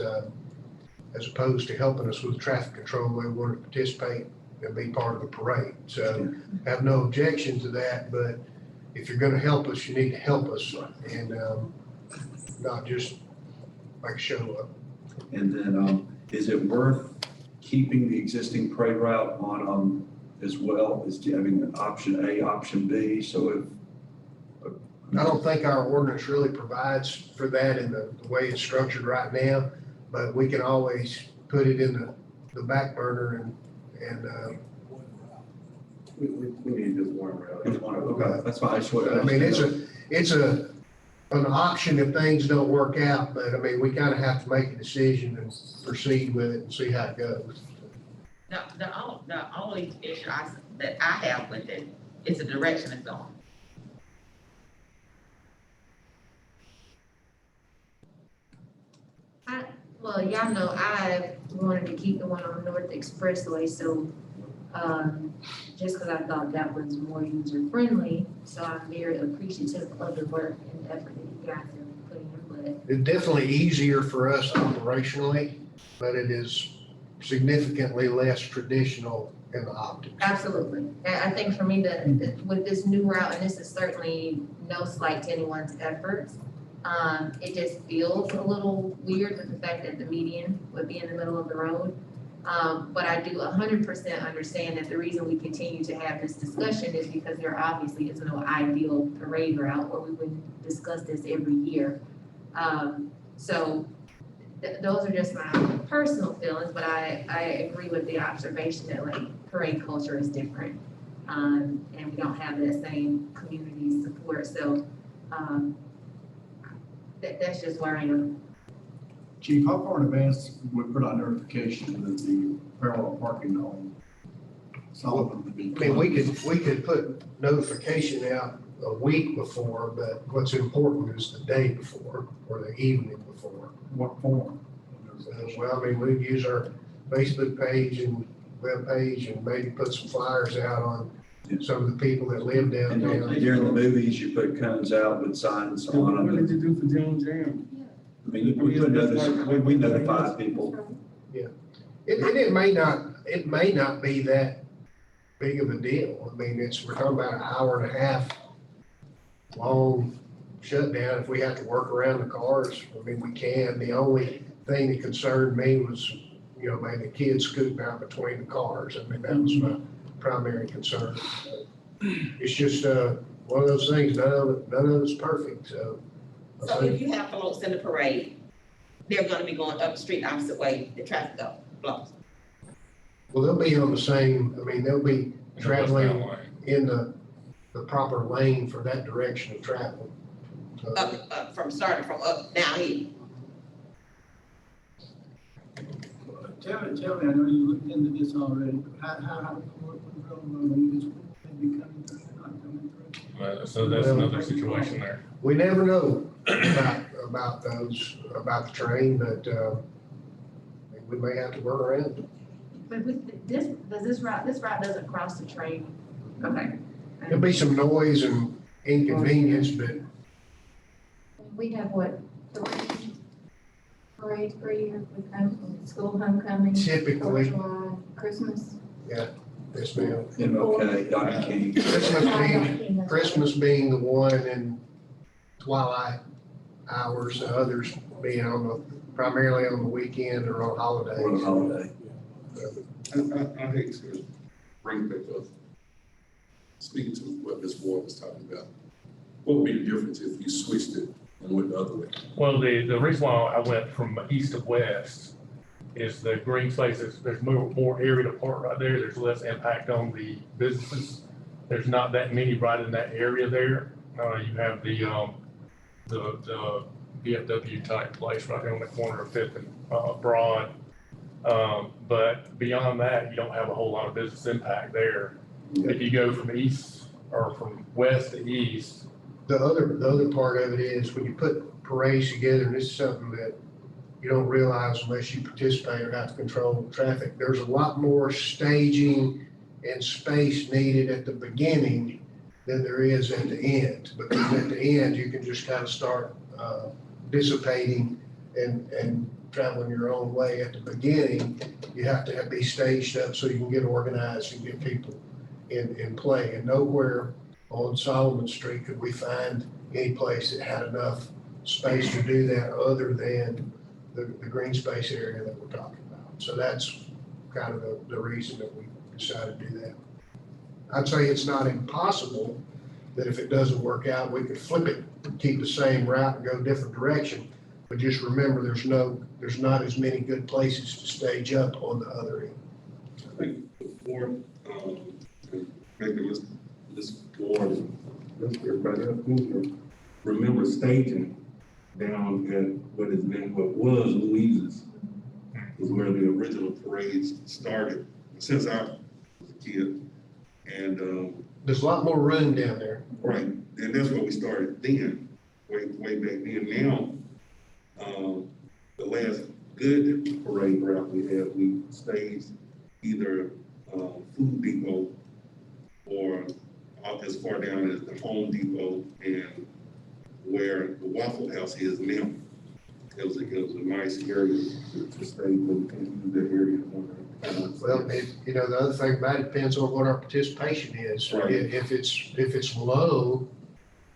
as opposed to helping us with traffic control, they want to participate and be part of the parade. So I have no objection to that, but if you're going to help us, you need to help us and not just make a show up. And then, is it worth keeping the existing parade route on, as well as having option A, option B? So if I don't think our ordinance really provides for that in the way it's structured right now, but we can always put it in the back burner and we need to do one route. Okay, that's fine. I just wanted to I mean, ask it's an option if things don't work out, but I mean, we kind of have to make a decision and proceed with it and see how it goes. The only issue that I have with it is the direction it's going. Well, y'all know I wanted to keep the one on North Expressway, so, just because I thought that was more user friendly, so I'm very appreciative of the work and effort that you guys are putting in, but It's definitely easier for us operationally, but it is significantly less traditional in the optics. absolutely. And I think for me, with this new route, and this is certainly no slight to anyone's efforts, it just feels a little weird with the fact that the median would be in the middle of the road. But I do 100% understand that the reason we continue to have this discussion is because there obviously is no ideal parade route, or we wouldn't discuss this every year. So those are just my personal feelings, but I agree with the observation that like parade culture is different. And we don't have that same community support, so, that's just where I am. Chief, how far in advance would we put out notification that the parallel parking on Sullivan would be? I mean, we could put notification out a week before, but what's important is the day before or the evening before. What form? Well, I mean, we'd use our Facebook page and web page and maybe put some flyers out on some of the people that live And downtown. during the movies, you put cones out with signs on them. What did you do for June Jam? I mean, we put notice, we notify people. It may not be that big of a deal. I mean, we're talking about an hour and a half long shutdown. If we have to work around the cars, I mean, we can. The only thing that concerned me was, maybe kids scooting out between the cars. I mean, that was my primary concern. It's just, one of those things, none of it's perfect, so. So if you have floats in the parade, they're gonna be going up the street opposite way, the traffic flows. Well, they'll be on the same, I mean, they'll be traveling in the proper lane for that direction of travel. So, Starting from up down here. Tell me, I know you looked into this already, but how, what you just be coming through, not coming through? So that's another situation there. We never know about the train, but, we may have to work around it. But with this route doesn't cross the train. Okay. There'll be some noise and inconvenience, but We have what, 3 parades per year with school homecoming, typically, 4th of July, Christmas. this ma'am. MLK, Dr. King. Christmas being the one in twilight hours, the others being primarily on the weekend or on holidays. Or the holiday. I hate to bring back up, speaking to what Ms. Ward was talking about, what would be the difference if you switched it and went the other way? Well, the reason why I went from east to west is the green spaces, there's more area to park right there. There's less impact on the businesses. There's not that many right in that area there. You have the VFW type place right there on the corner of 5th and Broad. But beyond that, you don't have a whole lot of business impact there. If you go from east or from west to east. The other part of it is when you put parades together, and this is something that you don't realize unless you participate or have to control traffic, there's a lot more staging and space needed at the beginning than there is at the end. Because at the end, you can just kind of start dissipating and traveling your own way. At the beginning, you have to be staged up so you can get organized and get people in play. And nowhere on Solomon Street could we find any place that had enough space to do that other than the green space area that we're talking about. So that's kind of the reason that we decided to do that. I'd say it's not impossible that if it doesn't work out, we could flip it, keep the same route and go a different direction. But just remember, there's not as many good places to stage up on the other end. I think before, maybe let's go on, let's everybody else move. Remember staging down at what was Louise's, was where the original parades started, since I was a kid. And, there's a lot more room down there. right, and that's where we started then, way back then. Now, the last good parade route we staged either Food Depot or out as far down as the Home Depot and where the Waffle House is now. It was a nice area to stay, but we can't use that area anymore. Well, the other thing about it depends on what our participation is. Right. If it's low,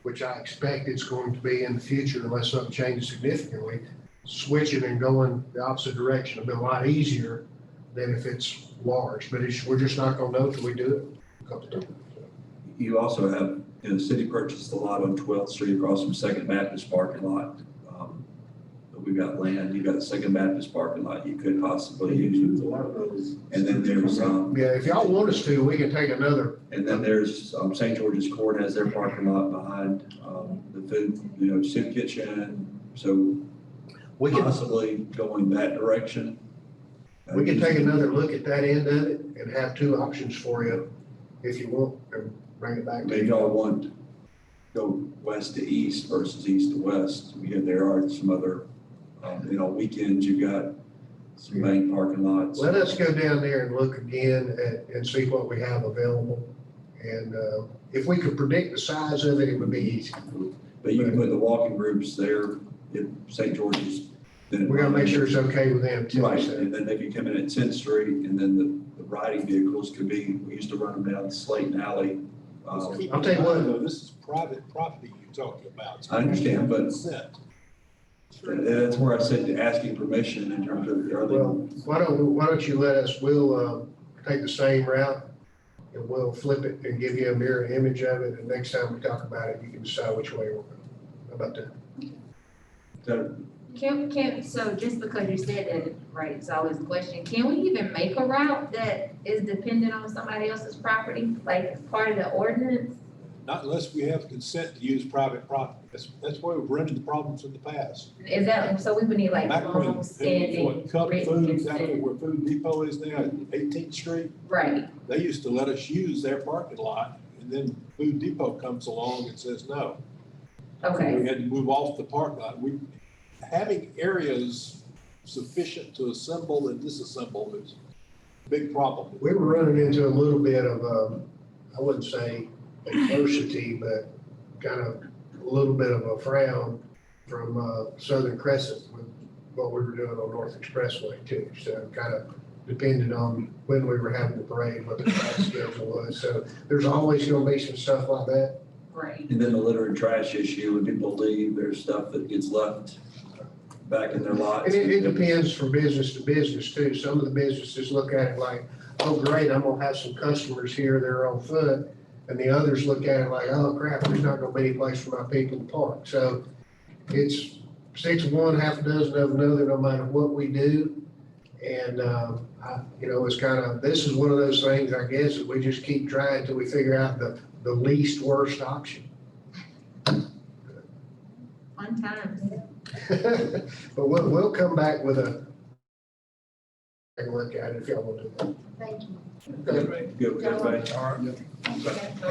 which I expect it's going to be in the future unless something changes significantly, switching and going the opposite direction will be a lot easier than if it's large. But we're just not going to know till we do it a couple of times. You also have, the city purchased a lot on 12th Street across from Second Baptist parking lot. We've got land, you've got the Second Baptist parking lot you could possibly use. A lot of those. And then there's, Yeah, if y'all want us to, we can take another. and then there's, St. George's Court has their parking lot behind, the food, soup kitchen. So We can, possibly going that direction. we can take another look at that end of it and have two options for you if you want, and bring it back to Maybe you. y'all want go west to east versus east to west. There are some other, weekends you've got some bank parking lots. Let us go down there and look again and see what we have available. And if we could predict the size of it, it would be easy. But you can put the walking groups there at St. George's. We gotta make sure it's okay with them too. Right, so. and then they could come in at 10th Street, and then the riding vehicles could be, we used to run them down Slayton Alley. I'll tell you what, though, this is private property you're talking about. I understand, but Consent. that's where I said asking permission in terms of, are they? well, why don't you let us, we'll take the same route and we'll flip it and give you a mirror image of it. And next time we talk about it, you can decide which way we're going. How about that? So just because you said that, right, it's always a question, can we even make a route that is dependent on somebody else's property, like as part of the ordinance? Not unless we have consent to use private property. That's why we've run into problems in the past. Is that, so we would need like Back when, long-standing Cup written Foods, out there consent? where Food Depot is now, at 18th Street, Right, they used to let us use their parking lot, and then Food Depot comes along and says no. okay, We had to move off the parking lot. Having areas sufficient to assemble and disassemble is a big problem. We were running into a little bit of, I wouldn't say adversity, but kind of a little bit of a frown from Southern Crescent with what we were doing on North Expressway too. So kind of depended on when we were having the parade, what the traffic schedule was. So there's always going to be some stuff like that. right. And then the litter and trash issue, when people leave, there's stuff that gets left back in their lots. And it depends from business to business too. Some of the businesses look at it like, oh, great, I'm gonna have some customers here, they're on foot. And the others look at it like, oh crap, there's not gonna be any place for my people to park. So it's 6 of one, half a dozen of another, no matter what we do. And, it's kind of, this is one of those things, I guess, that we just keep trying until we figure out the least worst option. Fun times. But we'll come back with take a look at it if y'all want to do that. Thank you. Good with everybody? All right.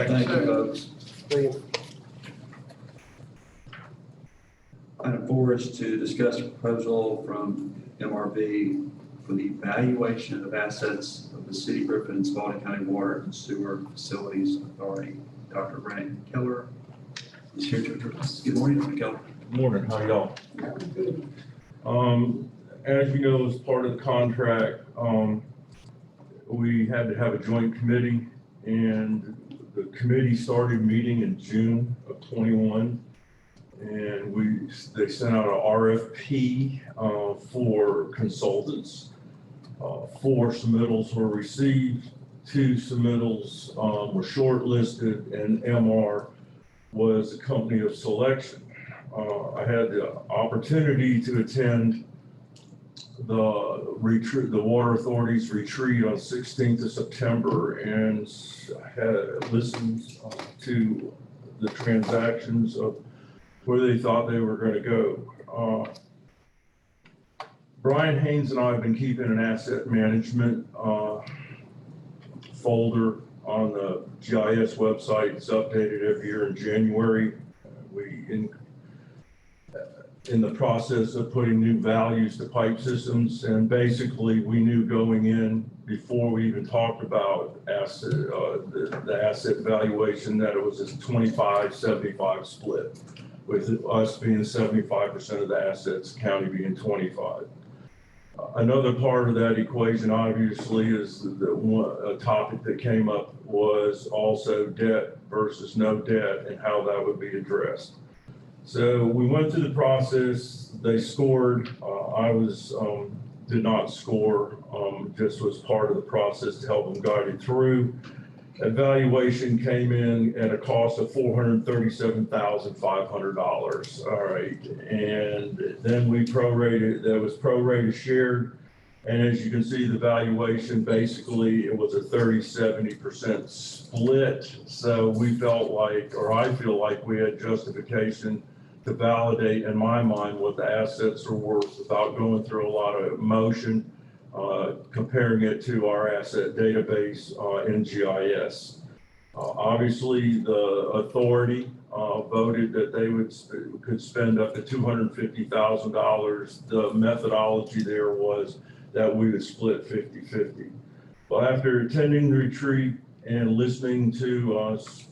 Thank you, folks. Thank you. Item 4 is to discuss a proposal from MRV for the evaluation of assets of the City of Griffin and Spalding County Water and Sewer Facilities Authority. Dr. Brandon Keller is here to address. Good morning, Dr. Keller. Good morning, how y'all? As you know, as part of the contract, we had to have a joint committee, and the committee started meeting in June of 21. and they sent out an RFP for consultants. 4 submittals were received, 2 submittals were shortlisted, and MR was the company of selection. I had the opportunity to attend the Water Authority's retreat on 16th of September and had listened to the transactions of where they thought they were going to go. Brian Haynes and I have been keeping an asset management folder on the GIS website. It's updated every year in January. In the process of putting new values to pipe systems, and basically we knew going in before we even talked about the asset valuation that it was a 25-75 split, with us being 75% of the assets, county being 25. Another part of that equation, obviously, is a topic that came up was also debt versus no debt and how that would be addressed. So we went through the process. They scored. I did not score. Just was part of the process to help them guide it through. Evaluation came in at a cost of $437,500. All right, and then we prorated. That was prorated shared, and as you can see, the valuation basically it was a 30-70% split. So we felt like, or I feel like, we had justification to validate, in my mind, what the assets are worth without going through a lot of emotion. Comparing it to our asset database in GIS. Obviously, the authority voted that they could spend up to $250,000. The methodology there was that we would split 50-50. Well, after attending the retreat and listening to us,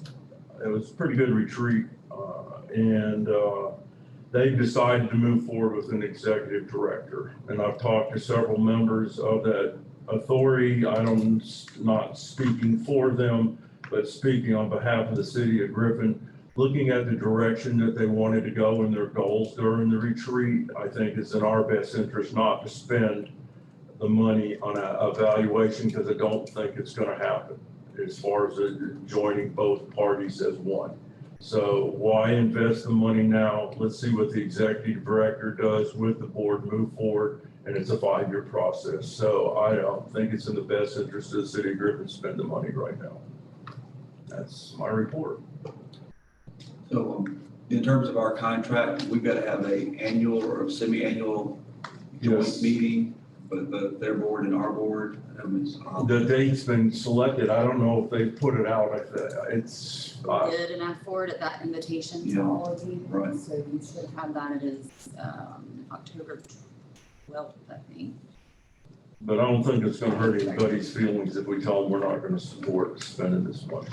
it was a pretty good retreat, and they've decided to move forward with an executive director. And I've talked to several members of that authority. I'm not speaking for them, but speaking on behalf of the city of Griffin, looking at the direction that they wanted to go in their goals during the retreat. I think it's in our best interest not to spend the money on a evaluation, because I don't think it's going to happen as far as joining both parties as one. So why invest the money now? Let's see what the executive director does with the board, move forward, and it's a 5-year process. So I don't think it's in the best interest of the city of Griffin to spend the money right now. That's my report. So in terms of our contract, we've got to have an annual or a semi-annual joint meeting with their board and our board. The date's been selected. I don't know if they put it out. It's. We did, and I forwarded that invitation to all of you. Right. So you should have that. It is October 12th, I think. But I don't think it's going to hurt anybody's feelings if we tell them we're not going to support spending this money.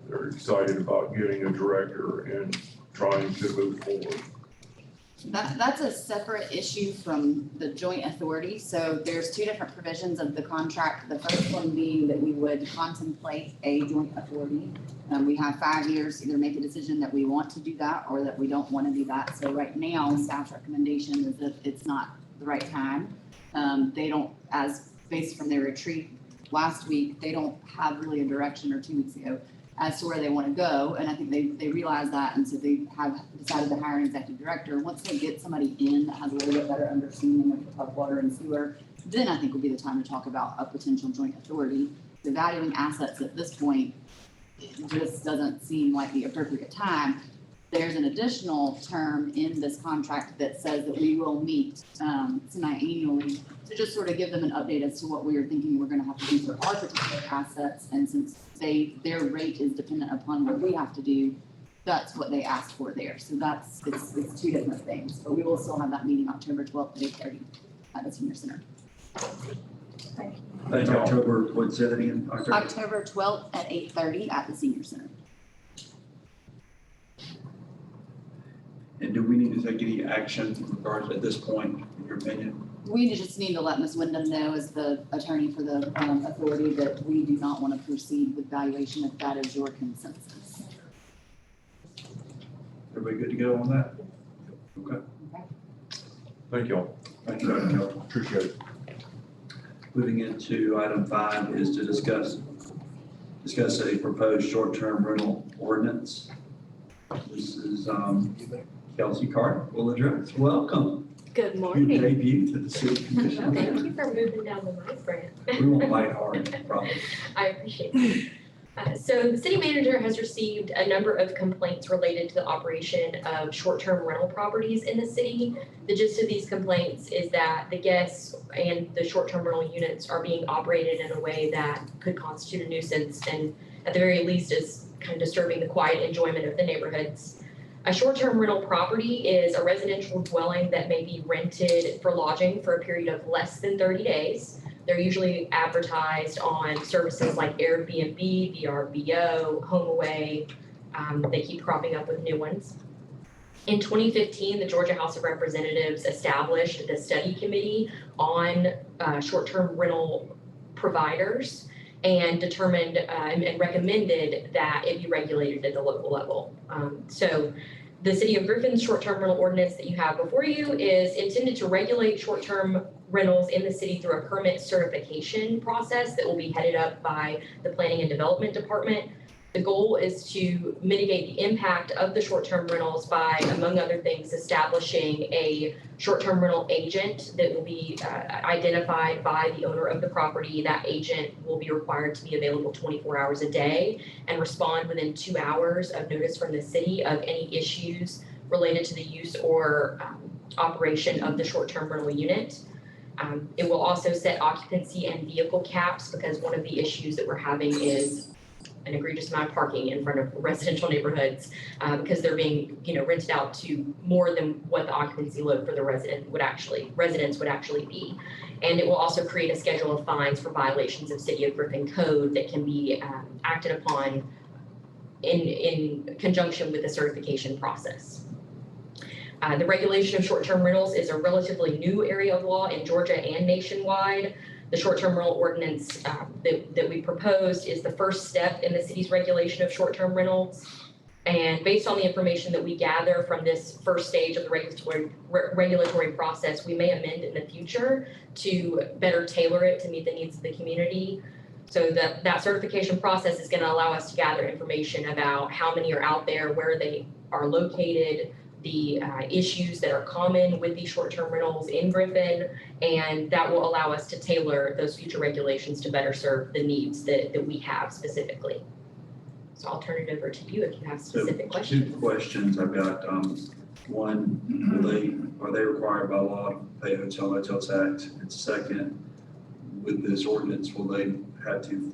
They're excited about getting a director and trying to move forward. That's a separate issue from the joint authority. So there's 2 different provisions of the contract. The first one being that we would contemplate a joint authority. We have 5 years to either make a decision that we want to do that or that we don't want to do that. So right now, staff's recommendation is that it's not the right time. They don't, as based from their retreat last week, they don't have really a direction, or 2 weeks ago, as to where they want to go. And I think they realize that, and so they have decided to hire an executive director. Once they get somebody in that has a little bit better understanding of water and sewer, then I think would be the time to talk about a potential joint authority. The valuing assets at this point, it just doesn't seem like the appropriate time. There's an additional term in this contract that says that we will meet semi-annually to just sort of give them an update as to what we are thinking we're going to have to do for our particular assets. And since their rate is dependent upon what we have to do, that's what they asked for there. So it's 2 different things. But we will still have that meeting October 12th at 8:30 at the Senior Center. Thank you. October, what's that again? October 12th at 8:30 at the Senior Center. And do we need to take any action in regards at this point, in your opinion? We just need to let Ms. Wyndham know, as the attorney for the authority, that we do not want to proceed with valuation if that is your consensus. Everybody good to go on that? Okay, Thank you all. thank you, Dr. Keller. Appreciate it. Moving into item 5 is to discuss a proposed short-term rental ordinance. This is Kelsey Carter will address. Welcome. Good You morning. debut to the city commission. Thank you for moving down the mic, Brent. We won't bite hard, promise. I appreciate it. So the city manager has received a number of complaints related to the operation of short-term rental properties in the city. The gist of these complaints is that the guests and the short-term rental units are being operated in a way that could constitute a nuisance and at the very least is kind of disturbing the quiet enjoyment of the neighborhoods. A short-term rental property is a residential dwelling that may be rented for lodging for a period of less than 30 days. They're usually advertised on services like Airbnb, VRBO, HomeAway. They keep cropping up with new ones. In 2015, the Georgia House of Representatives established the study committee on short-term rental providers and determined and recommended that it be regulated at the local level. So the City of Griffin's short-term rental ordinance that you have before you is intended to regulate short-term rentals in the city through a permit certification process that will be headed up by the Planning and Development Department. The goal is to mitigate the impact of the short-term rentals by, among other things, establishing a short-term rental agent that will be identified by the owner of the property. That agent will be required to be available 24 hours a day and respond within 2 hours of notice from the city of any issues related to the use or operation of the short-term rental unit. It will also set occupancy and vehicle caps because one of the issues that we're having is an egregious amount of parking in front of residential neighborhoods because they're being, rented out to more than what the occupancy load for the residents would actually be. And it will also create a schedule of fines for violations of City of Griffin code that can be acted upon in conjunction with the certification process. The regulation of short-term rentals is a relatively new area of law in Georgia and nationwide. The short-term rental ordinance that we proposed is the first step in the city's regulation of short-term rentals. And based on the information that we gather from this first stage of the regulatory process, we may amend in the future to better tailor it to meet the needs of the community. So that certification process is going to allow us to gather information about how many are out there, where they are located, the issues that are common with these short-term rentals in Griffin, and that will allow us to tailor those future regulations to better serve the needs that we have specifically. So I'll turn it over to you if you have specific questions. 2 questions I've got. One, are they required by law to pay hotel motel tax? And second, with this ordinance, will they have to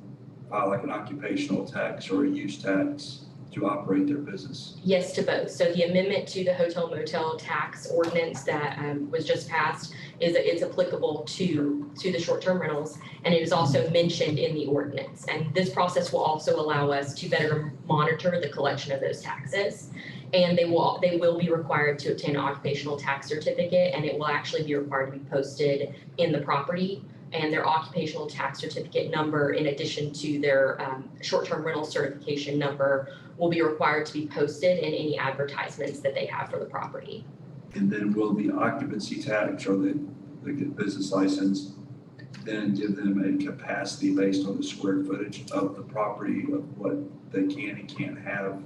file like an occupational tax or a use tax to operate their business? Yes to both. So the amendment to the hotel motel tax ordinance that was just passed it's applicable to the short-term rentals, and it is also mentioned in the ordinance. And this process will also allow us to better monitor the collection of those taxes. And they will be required to obtain an occupational tax certificate, and it will actually be required to be posted in the property. And their occupational tax certificate number, in addition to their short-term rental certification number, will be required to be posted in any advertisements that they have for the property. And then will the occupancy tax or the business license then give them a capacity based on the square footage of the property of what they can and can't have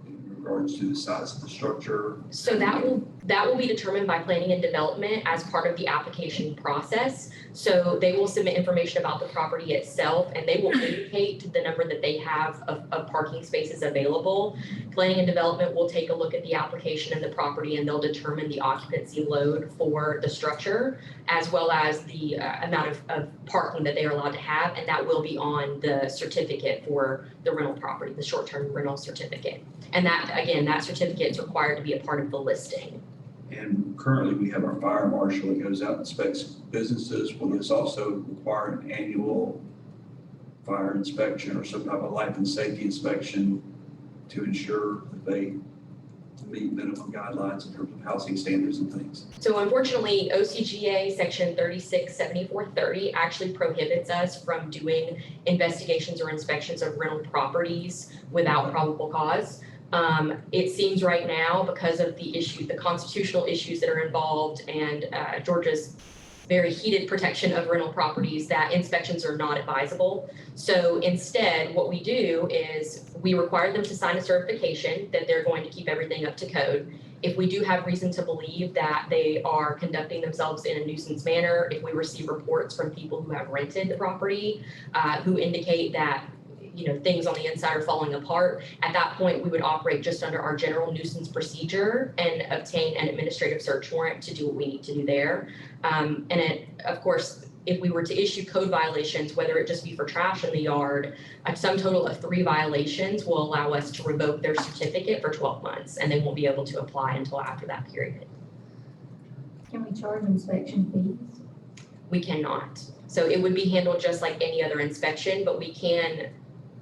in regards to the size of the structure? So that will be determined by planning and development as part of the application process. So they will submit information about the property itself, and they will indicate the number that they have of parking spaces available. Planning and development will take a look at the application and the property, and they'll determine the occupancy load for the structure, as well as the amount of parking that they are allowed to have, and that will be on the certificate for the rental property, the short-term rental certificate. And that, again, that certificate is required to be a part of the listing. And currently we have our fire marshal that goes out and inspects businesses. Will this also require an annual fire inspection or some type of life and safety inspection to ensure that they meet minimum guidelines in terms of housing standards and things? So unfortunately, OCGA section 367430 actually prohibits us from doing investigations or inspections of rental properties without probable cause. It seems right now, because of the constitutional issues that are involved and Georgia's very heated protection of rental properties, that inspections are not advisable. So instead, what we do is we require them to sign a certification that they're going to keep everything up to code. If we do have reason to believe that they are conducting themselves in a nuisance manner, if we receive reports from people who have rented the property, who indicate that things on the inside are falling apart, at that point, we would operate just under our general nuisance procedure and obtain an administrative search warrant to do what we need to do there. Of course, if we were to issue code violations, whether it just be for trash in the yard, a sum total of 3 violations will allow us to revoke their certificate for 12 months, and they won't be able to apply until after that period. Can we charge inspection fees? We cannot. So it would be handled just like any other inspection, but we can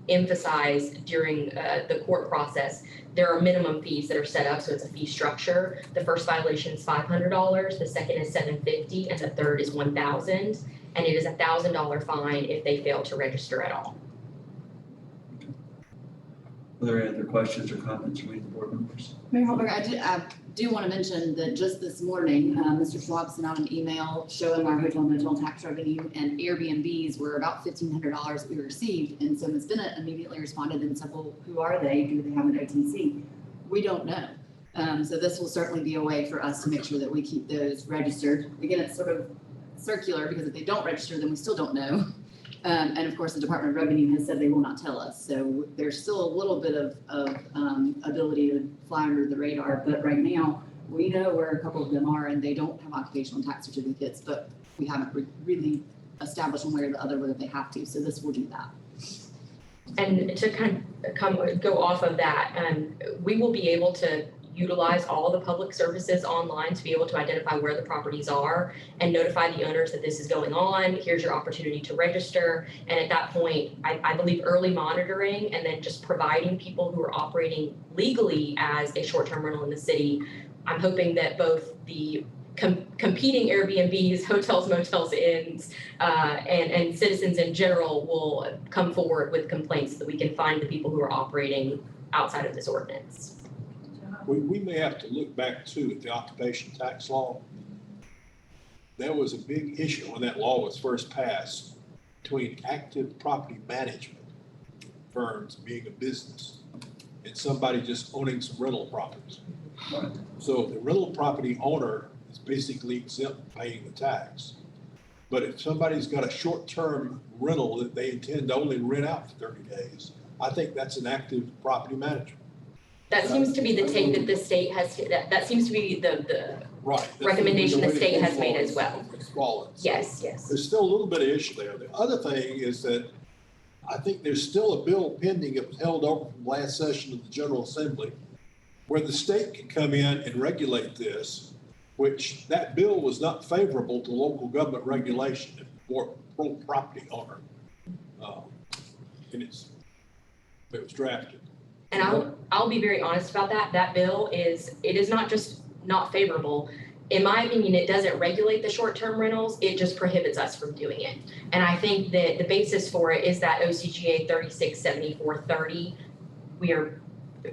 emphasize during the court process, there are minimum fees that are set up, so it's a fee structure. The first violation is $500, the second is $750, and the third is $1,000, and it is a $1,000 fine if they fail to register at all. Are there any other questions or comments from any of the board members? Mayor Hallberg, I do want to mention that just this morning, Mr. Schwab sent out an email showing our hotel motel tax revenue, and Airbnbs were about $1,500 that we received. And so Ms. Bennett immediately responded and said, well, who are they? Do they have an OTC? We don't know. So this will certainly be a way for us to make sure that we keep those registered. Again, it's sort of circular because if they don't register, then we still don't know. And of course, the Department of Revenue has said they will not tell us. So there's still a little bit of ability to fly under the radar. But right now, we know where a couple of them are, and they don't have occupational tax certificates, but we haven't really established one way or the other whether they have to. So this will do that. And to kind of go off of that, we will be able to utilize all the public services online to be able to identify where the properties are and notify the owners that this is going on. Here's your opportunity to register. And at that point, I believe early monitoring and then just providing people who are operating legally as a short-term rental in the city. I'm hoping that both the competing Airbnbs, hotels, motels, inns, and citizens in general will come forward with complaints so that we can find the people who are operating outside of this ordinance. We may have to look back too at the occupation tax law. There was a big issue when that law was first passed between active property management firms being a business and somebody just owning some rental properties. Right. So the rental property owner is basically exempt from paying the tax. But if somebody's got a short-term rental that they intend to only rent out for 30 days, I think that's an active property management. That seems to be the take that the state has, that seems to be the Right. recommendation the state has made as well. It's fallen. So Yes, yes. there's still a little bit of issue there. The other thing is that I think there's still a bill pending. It was held over from last session of the General Assembly where the state can come in and regulate this, which that bill was not favorable to local government regulation and more pro-property owner. And it was drafted. And I'll be very honest about that. That bill is not just not favorable. In my opinion, it doesn't regulate the short-term rentals. It just prohibits us from doing it. And I think that the basis for it is that OCGA 367430. We are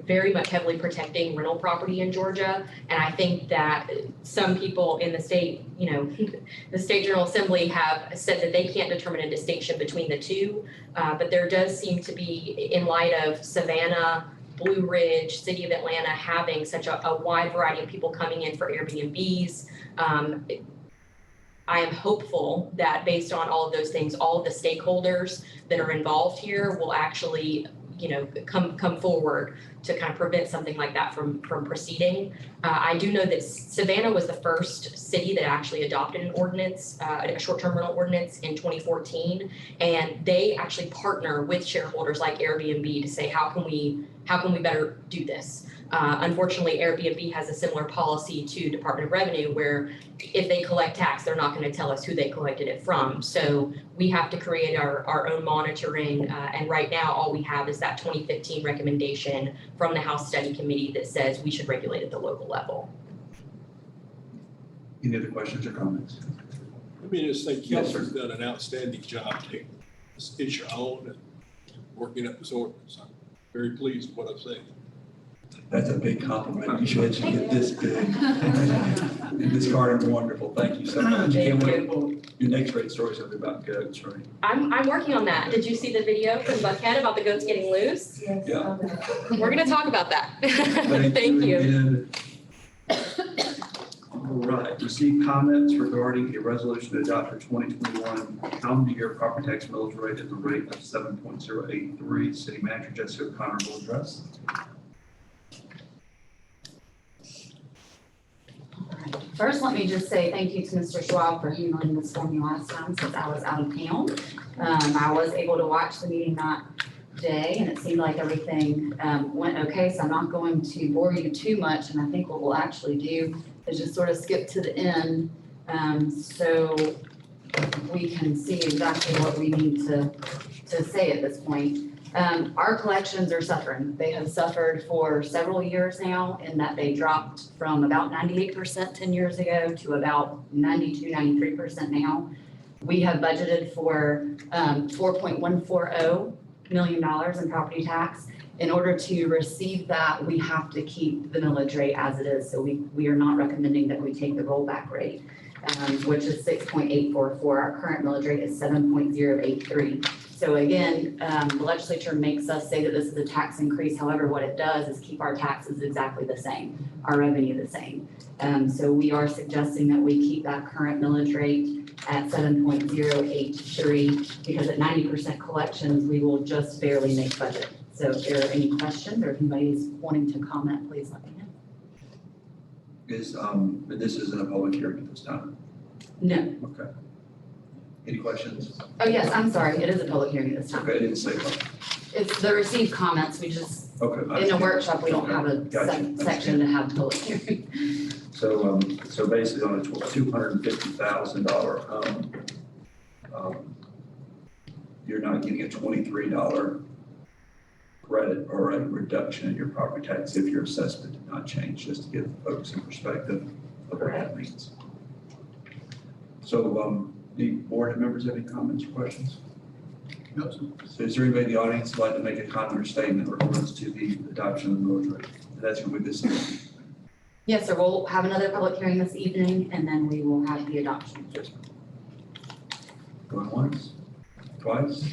very much heavily protecting rental property in Georgia. And I think that some people in the state, the State General Assembly have said that they can't determine a distinction between the two. But there does seem to be, in light of Savannah, Blue Ridge, City of Atlanta having such a wide variety of people coming in for Airbnbs, I am hopeful that based on all of those things, all of the stakeholders that are involved here will actually come forward to kind of prevent something like that from proceeding. I do know that Savannah was the first city that actually adopted an ordinance, a short-term rental ordinance in 2014, and they actually partner with shareholders like Airbnb to say, how can we better do this? Unfortunately, Airbnb has a similar policy to Department of Revenue where if they collect tax, they're not going to tell us who they collected it from. So we have to create our own monitoring. And right now, all we have is that 2015 recommendation from the House Study Committee that says we should regulate at the local level. Any other questions or comments? Let me just say, Yes, sir. Kelsey's done an outstanding job taking this issue on and working up this ordinance. I'm very pleased with what I've seen. That's a big compliment. You should let you get this big. Ms. Carter, wonderful. Thank you so much. Thank Can't wait. Your next great story is gonna be about goats, right? I'm working on that. Did you see the video from Buckhead about the goats getting loose? Yes. Yeah. We're gonna talk about that. Thank Thank you. again. All right, receive comments regarding a resolution to adopt for 2021 calendar year property tax millage rate at the rate of 7.083. City Manager Jessica O'Connor will address. First, let me just say thank you to Mr. Schwab for handling this for me last time since I was out of town. I was able to watch the meeting that day and it seemed like everything went okay, so I'm not going to bore you too much, and I think what we'll actually do is just sort of skip to the end so we can see exactly what we need to say at this point. Our collections are suffering. They have suffered for several years now in that they dropped from about 98% 10 years ago to about 92, 93% now. We have budgeted for $4.140 million in property tax. In order to receive that, we have to keep the millage rate as it is. So we are not recommending that we take the rollback rate, which is 6.844. Our current millage rate is 7.083. So again, the legislature makes us say that this is a tax increase. However, what it does is keep our taxes exactly the same, our revenue the same. So we are suggesting that we keep that current millage rate at 7.083 because at 90% collections, we will just barely make budget. So if there are any questions or if anybody's wanting to comment, please let me know. This isn't a public hearing at this time? No. Okay. Any questions? Oh, yes, I'm sorry. It is a public hearing at this time. Okay, I didn't say public. It's the received comments. We just, Okay. in a workshop, we don't have a Gotcha. section to have public hearing. So, so basically on a $250,000 home, you're not getting a $23 credit or a reduction in your property tax if your assessment did not change, just to give folks some perspective of what that means. So, the board members have any comments or questions? No, sir. So is there anybody in the audience who'd like to make a comment or statement in regards to the adoption of the millage rate? And that's going to be this evening. Yes, sir. We'll have another public hearing this evening and then we will have the adoption. Going once, twice?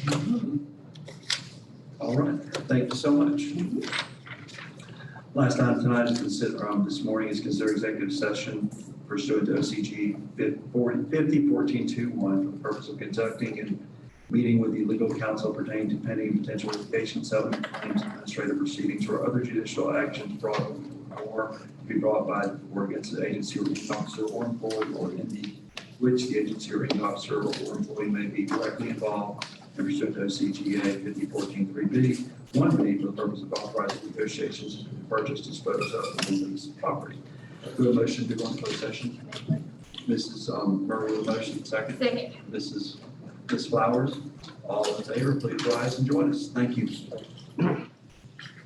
All right, thank you so much. Last item tonight is this morning is consider executive session pursuant to OCG 501421 for the purpose of conducting and meeting with the legal counsel pertaining to pending potential litigation, settlement claims, administrative proceedings, or other judicial actions brought or to be brought by or against the agency or legal officer or employee, or in which the agency or legal officer or employee may be directly involved and pursuant to OCGA 50443B, 1B, for the purpose of authorizing negotiations to purchase, dispose of, and use this property. Do a motion to go into closed session. Mrs. Murray with a motion, second. Second. Ms. Flowers, all in favor, please rise and join us. Thank you.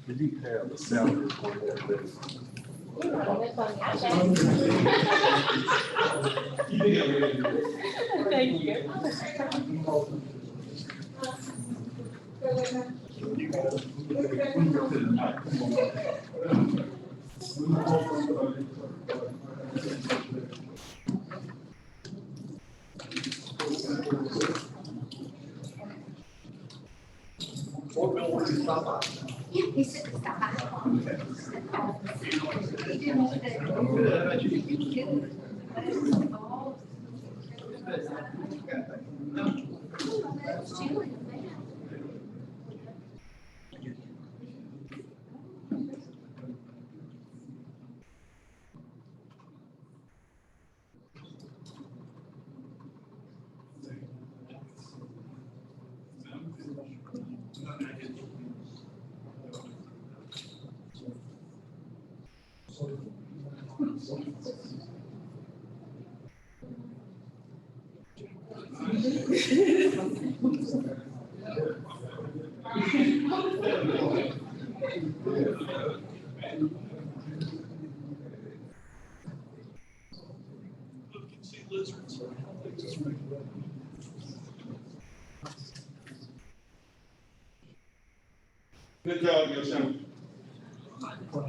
Did you have the sound recording there, please? Thank you. Yeah, he said to stop by. Good job, Yosemite. Good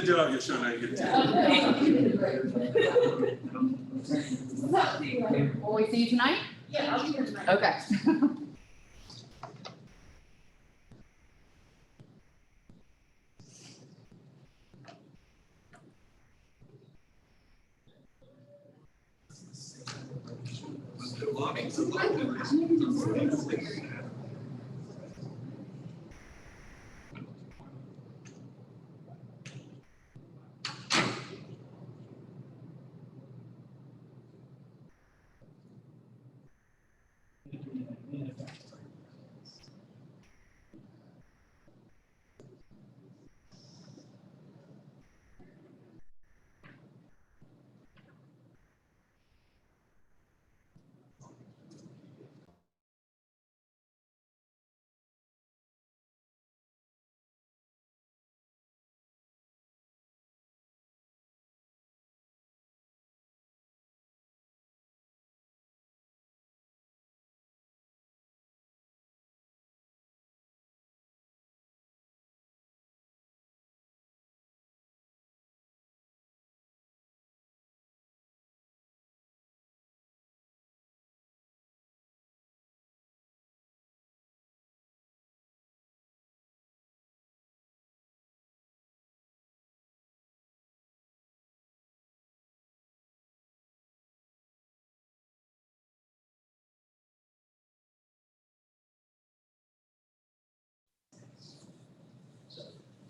job, your son. Good job. Will we see you tonight? Yeah, I'll be here tonight. Okay.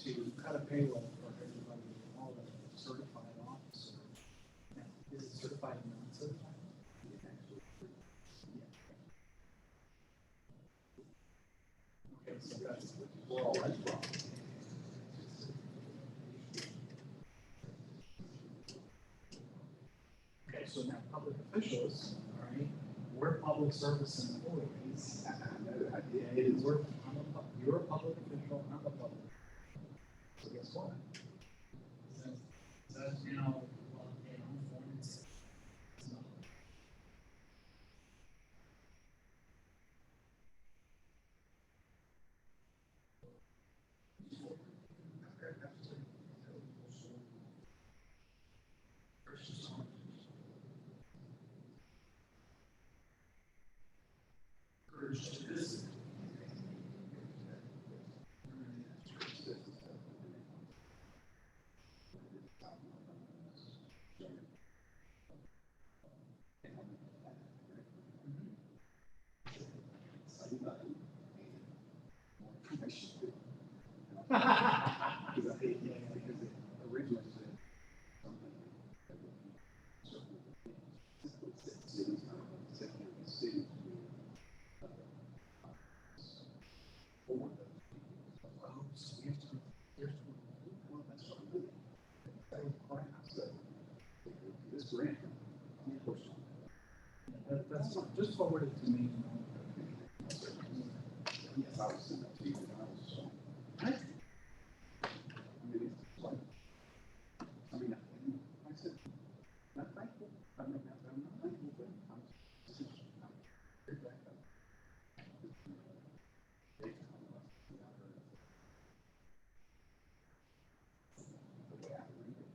To cut a payroll for everybody, all the certified officers. Is it certified and non-certified? Okay, so that's, well, that's wrong. Okay, so now public officials, all right, we're public service employees. Yeah, it is, you're a public official, I'm a public. So guess what? That's now, forms. That's just forward it to me. Yes, I will send that to you. Right? I mean, I said, not thankful. I mean, I'm not thankful, but I'm very thankful. The way I read it,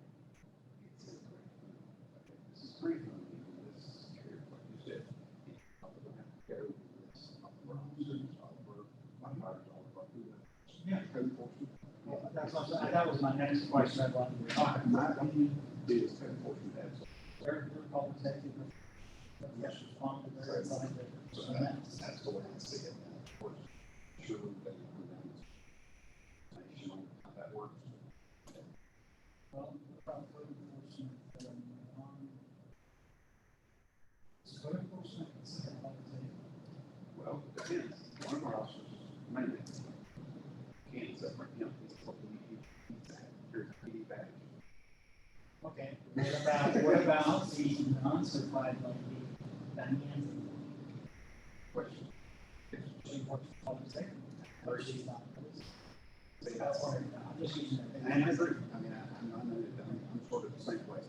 this is great. This is true, like you said. I'm gonna have to go this over my heart, over yeah, code enforcement. Well, that was my next question. I'd like to talk about. I mean, is code enforcement their public safety? Yes, respond to their side. So that's the way I see it. Of course, sure, they on how that works. Well, about code enforcement, code enforcement is public safety. Well, it depends. One of our officers mainly can't separate him. Okay, what about the non-certified, like the Diane? Question. If she works for public safety, or she's not. I'm just using it. And I agree. I mean, I'm sort of the same place.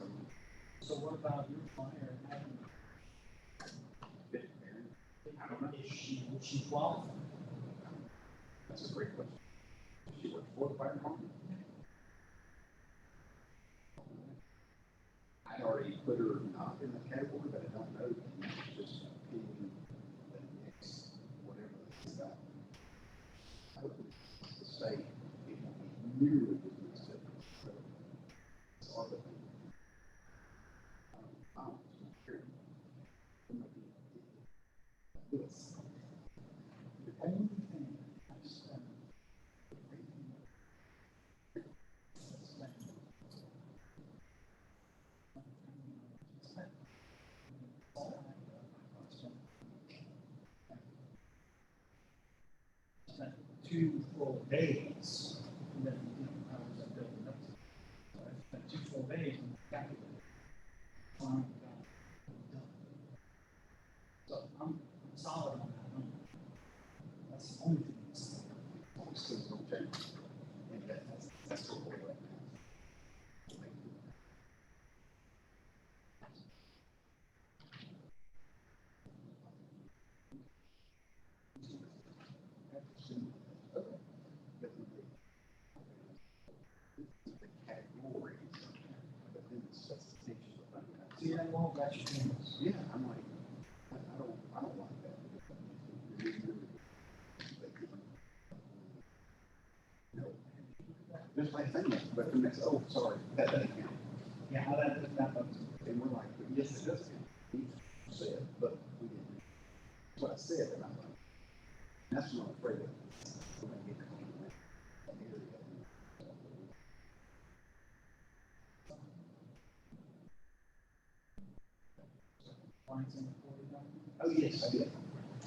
So what about your fire? I don't know. Is she qualified? That's a great question. She works for the fire department? I already put her not in the category, but I don't know. Just opinion that next, whatever it's about. I would say it won't be nearly as much as it's other things. I don't know. It might be this. The only thing I spent spent 2 full days, and then, I was at building up. So I spent 2 full days and calculated. Finally got it done. So I'm solid on that number. That's the only thing that's. Most things don't change. And that's what we're right now. See, that won't got your hands. Yeah, I'm like, I don't like that. No. Just like saying that, but the next, oh, sorry, that doesn't count. Yeah, how that does. And we're like, yes, it does count. He said, but we didn't. That's what I said, and I'm like, that's what I'm afraid of. We're gonna get caught in that area. Oh, yes, I did.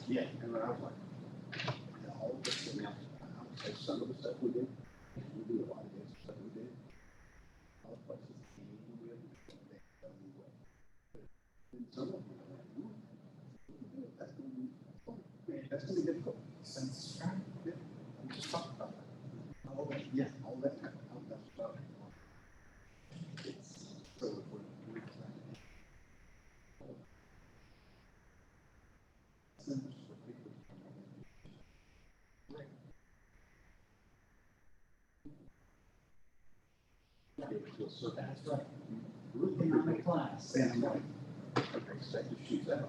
Yeah, and I was like, all of this amount, I would say some of the stuff we did, we do a lot of this stuff we did. Other places, we will, they tell you what. And some of them are like, that's gonna be difficult. Census Data. Yeah, we just talked about that. All that, yeah, all that stuff. It's, so we're That's right. Economic class. And I'm like, okay, so you shoot that.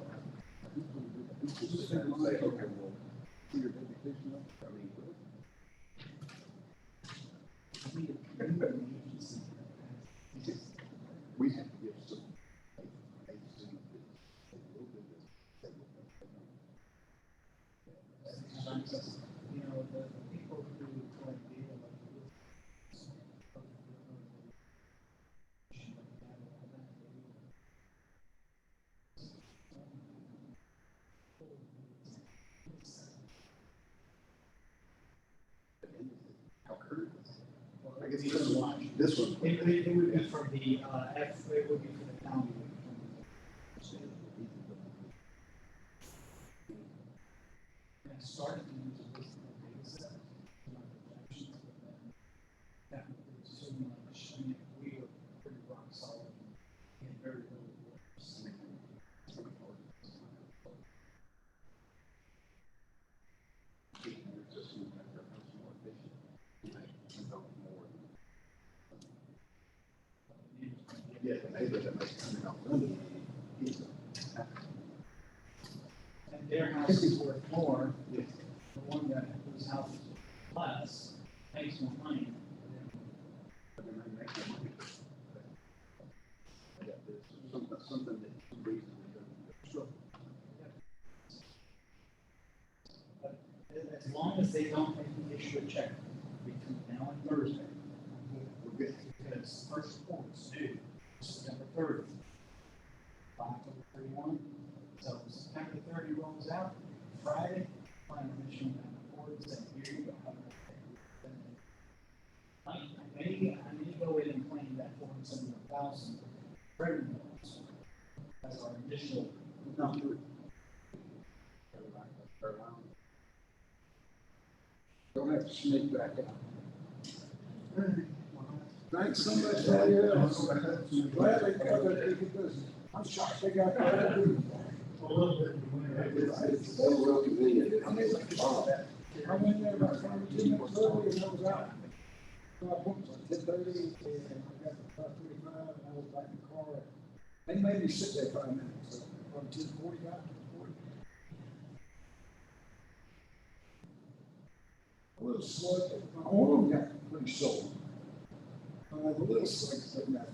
Who's just say, okay, well, see your dedication, I mean, we have to give some. You know, the people who collect data like How current is it? I guess this this one, it would be from the, it would be from the county. And started to use a list of data set, projections, but then definitely so much, I mean, we were pretty rock solid and very little worse. Yeah, the neighbor that makes $100 And their house is worth more, the one that whose house is less, makes more money. but then they make their money. I got this, something that some reason we don't struggle. But as long as they don't make me issue a check between now and Thursday, We're good. because first report's due September 30th. October 31, so September 30 rolls out, Friday, final issuing that report, saying, here you go. I may go in and claim that 471,000 revenue loss as our initial number. Don't have to sneak back out. Thanks so much, glad they covered it. I'm shocked they got that. A little bit. It's real convenient. I went there about 5 or 10 minutes early and I was out. My appointment was at 10:30 and I got to 5:45 and I was back in the car. They made me sit there 5 minutes, so from 10:40 out to 40. A little slow, my arm got pretty sore. The little slick thing got